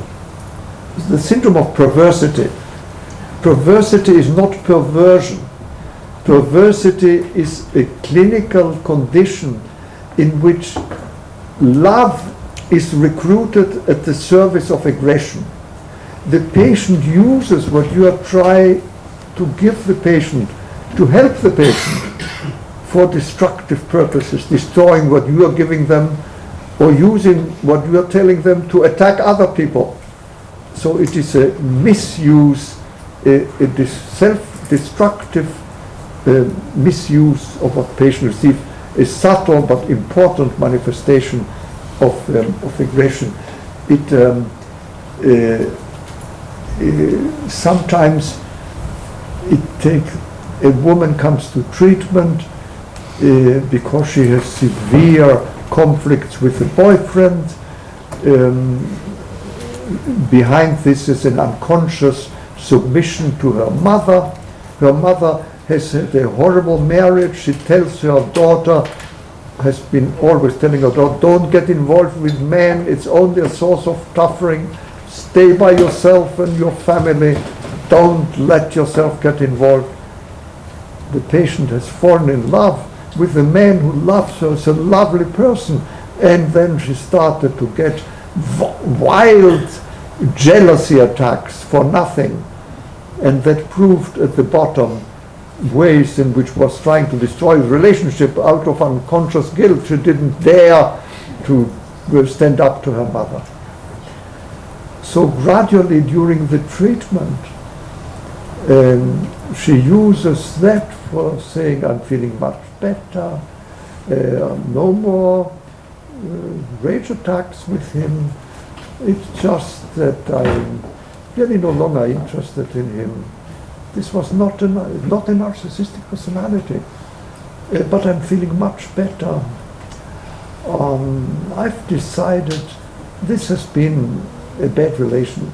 the syndrome of perversity. Perversity is not perversion. Perversity is a clinical condition in which love is recruited at the service of aggression. The patient uses what you are trying to give the patient, to help the patient, for destructive purposes, destroying what you are giving them or using what you are telling them to attack other people. So it is a misuse, a self-destructive misuse of what patients receive, a subtle but important manifestation of aggression. Sometimes a woman comes to treatment because she has severe conflicts with a boyfriend. Behind this is an unconscious submission to her mother. Her mother has had a horrible marriage. She tells her daughter, has been always telling her daughter, don't get involved with men, it's only a source of suffering. Stay by yourself and your family. Don't let yourself get involved. The patient has fallen in love with a man who loves her as a lovely person, and then she started to get wild jealousy attacks for nothing, and that proved at the bottom ways in which was trying to destroy the relationship out of unconscious guilt. She didn't dare to stand up to her mother. So gradually during the treatment, she uses that for saying, I'm feeling much better, no more rage attacks with him. It's just that I'm really no longer interested in him. This was not a narcissistic personality, but I'm feeling much better. I've decided this has been a bad relation.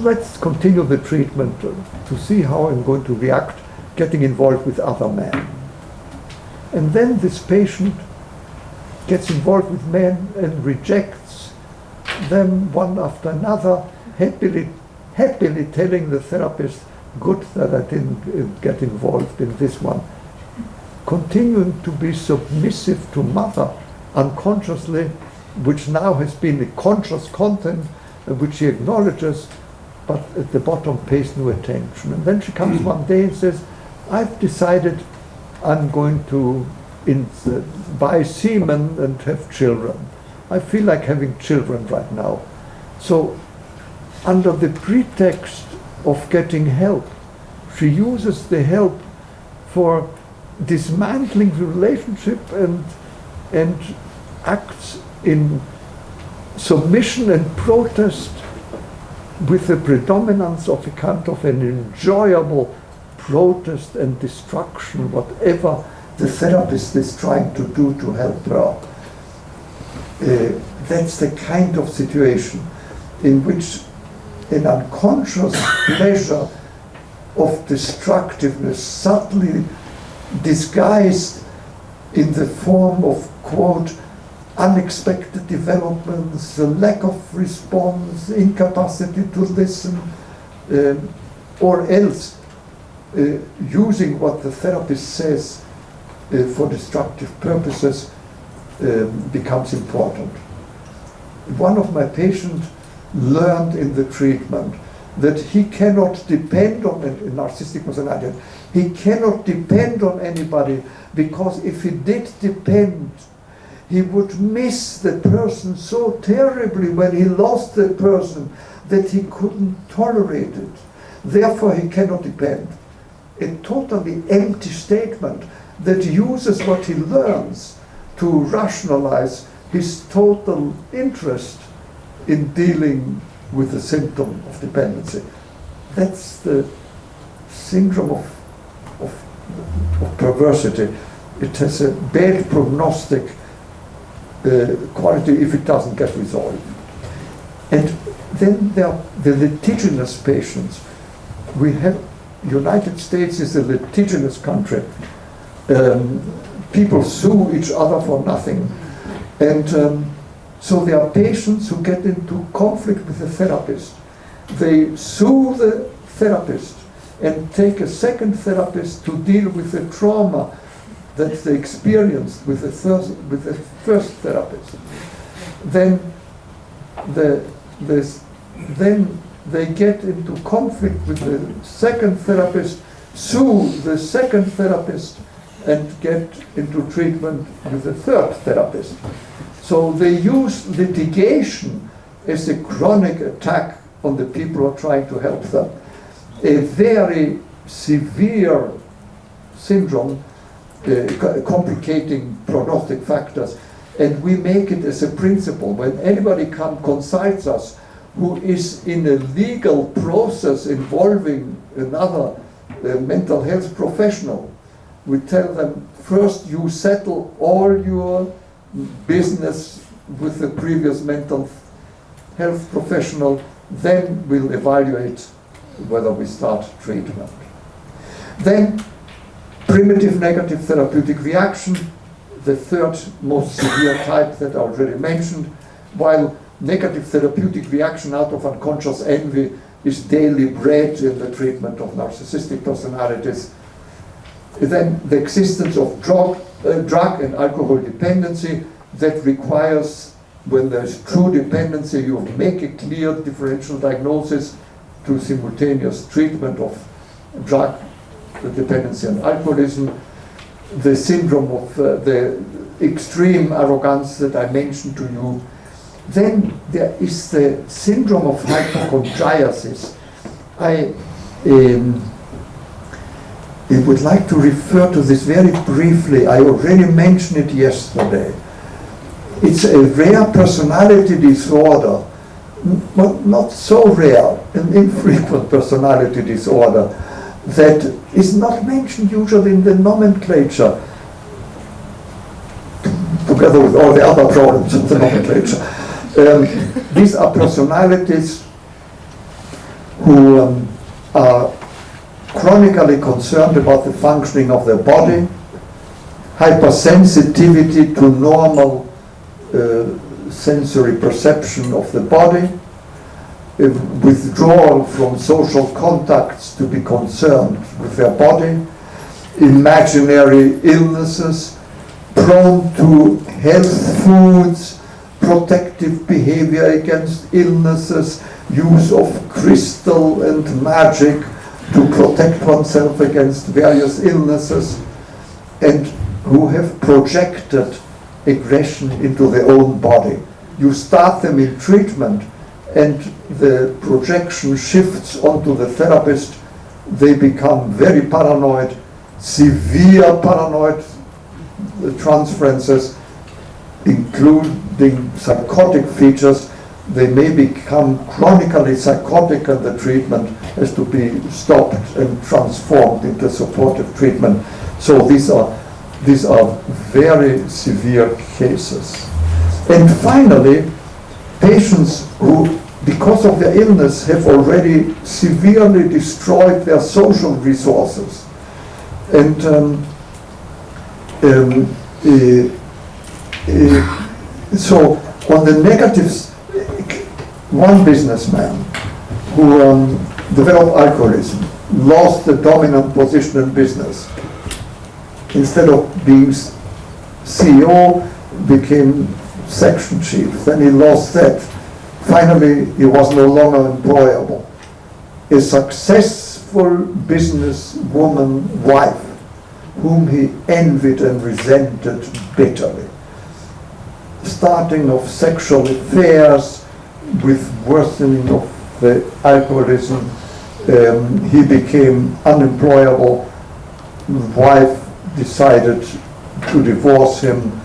let's continue the treatment to see how I'm going to react getting involved with other men. And then this patient gets involved with men and rejects them one after another, happily telling the therapist, good that I didn't get involved in this one. Continuing to be submissive to mother unconsciously, which now has been a conscious content which she acknowledges, but at the bottom pays no attention. And then she comes one day and says, I've decided I'm going to buy semen and have children. I feel like having children right now. So under the pretext of getting help, she uses the help for dismantling the relationship and acts in submission and protest with the predominance of a kind of an enjoyable protest and destruction, whatever the therapist is trying to do to help her. That's the kind of situation in which an unconscious pleasure of destructiveness, subtly disguised in the form of, quote, unexpected developments, a lack of response, incapacity to listen, or else using what the therapist says for destructive purposes becomes important. One of my patients learned in the treatment that he cannot depend on a narcissistic personality. He cannot depend on anybody, because if he did depend, he would miss the person so terribly when he lost the person that he couldn't tolerate it. Therefore, he cannot depend. A totally empty statement that uses what he learns to rationalize his total interest in dealing with the symptom of dependency. That's the syndrome of perversity. It has a bad prognostic quality if it doesn't get resolved. And then there are the litigious patients. We have, United States is a litigious country. People sue each other for nothing. And so there are patients who get into conflict with the therapist. They sue the therapist and take a second therapist to deal with the trauma that they experienced with the first therapist. Then they get into conflict with the second therapist, sue the second therapist, and get into treatment with the third therapist. So they use litigation as a chronic attack on the people who are trying to help them. A very severe syndrome, complicating prognostic factors, and we make it as a principle. When anybody consults us who is in a legal process involving another mental health professional, we tell them, first you settle all your business with the previous mental health professional, then we'll evaluate whether we start treatment. Then primitive negative therapeutic reaction, the third most severe type that I already mentioned, while negative therapeutic reaction out of unconscious envy is daily bread in the treatment of narcissistic personalities. Then the existence of drug and alcohol dependency that requires, when there's true dependency, you make a clear differential diagnosis to simultaneous treatment of drug dependency and alcoholism. The syndrome of the extreme arrogance that I mentioned to you. Then there is the syndrome of hypochondriasis. I would like to refer to this very briefly. I already mentioned it yesterday. It's a rare personality disorder, not so rare, an infrequent personality disorder that is not mentioned usually in the nomenclature, together with all the other problems of the nomenclature. These are personalities who are chronically concerned about the functioning of their body, hypersensitivity to normal sensory perception of the body, withdrawal from social contacts to be concerned with their body, imaginary illnesses, prone to health foods, protective behavior against illnesses, use of crystal and magic to protect oneself against various illnesses, and who have projected aggression into their own body. You start them in treatment and the projection shifts onto the therapist. They become very paranoid, severe paranoid transferences, including psychotic features. They may become chronically psychotic, and the treatment has to be stopped and transformed into supportive treatment. So these are very severe cases. And finally, patients who, because of their illness, have already severely destroyed their social resources. And so on the negatives, one businessman who developed alcoholism, lost the dominant position in business. Instead of being CEO, became section chief. Then he lost that. Finally, he was no longer employable. A successful businesswoman wife, whom he envied and resented bitterly. Starting of sexual affairs with worsening of the alcoholism, he became unemployable. Wife decided to divorce him.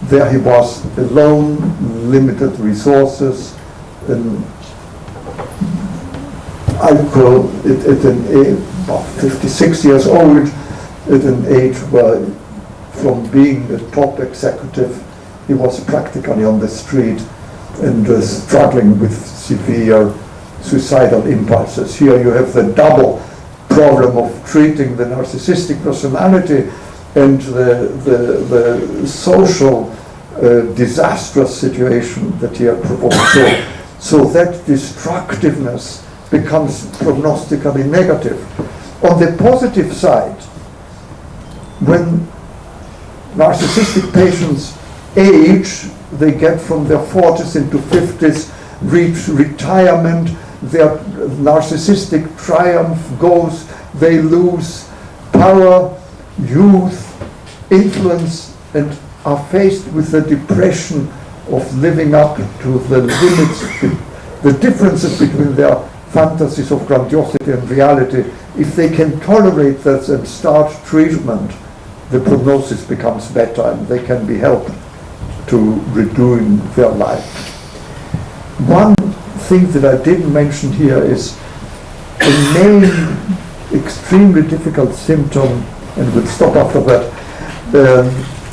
There he was alone, limited resources, and alcohol at an age, about 56 years old, at an age where, from being a top executive, he was practically on the street and struggling with severe suicidal impulses. Here you have the double problem of treating the narcissistic personality and the social disastrous situation that he had provoked. So that destructiveness becomes prognostically negative. On the positive side, when narcissistic patients age, they get from their 40s into 50s, reach retirement, their narcissistic triumph goes, they lose power, youth, influence, and are faced with the depression of living up to the limits, the differences between their fantasies of grandiosity and reality. If they can tolerate that and start treatment, the prognosis becomes better and they can be helped to redoing their life. One thing that I didn't mention here is the main extremely difficult symptom, and we'll stop after that,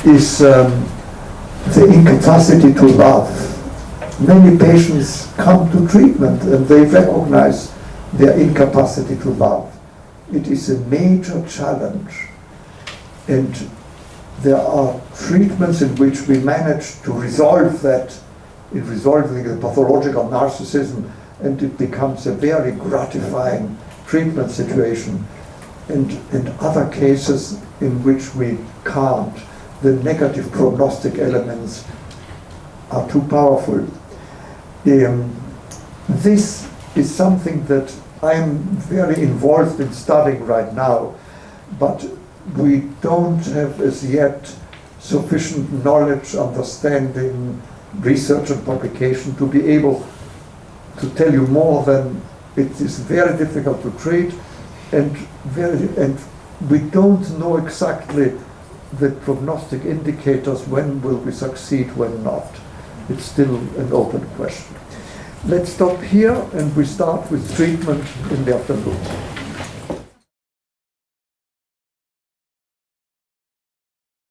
is the incapacity to love. Many patients come to treatment and they recognize their incapacity to love. It is a major challenge, and there are treatments in which we manage to resolve that, in resolving the pathological narcissism, and it becomes a very gratifying treatment situation. And other cases in which we can't, the negative prognostic elements are too powerful. This is something that I'm very involved in studying right now, but we don't have as yet sufficient knowledge, understanding, research and publication to be able to tell you more than it is very difficult to treat, and we don't know exactly the prognostic indicators, when will we succeed, when not. It's still an open question. Let's stop here and we start with treatment in the afternoon.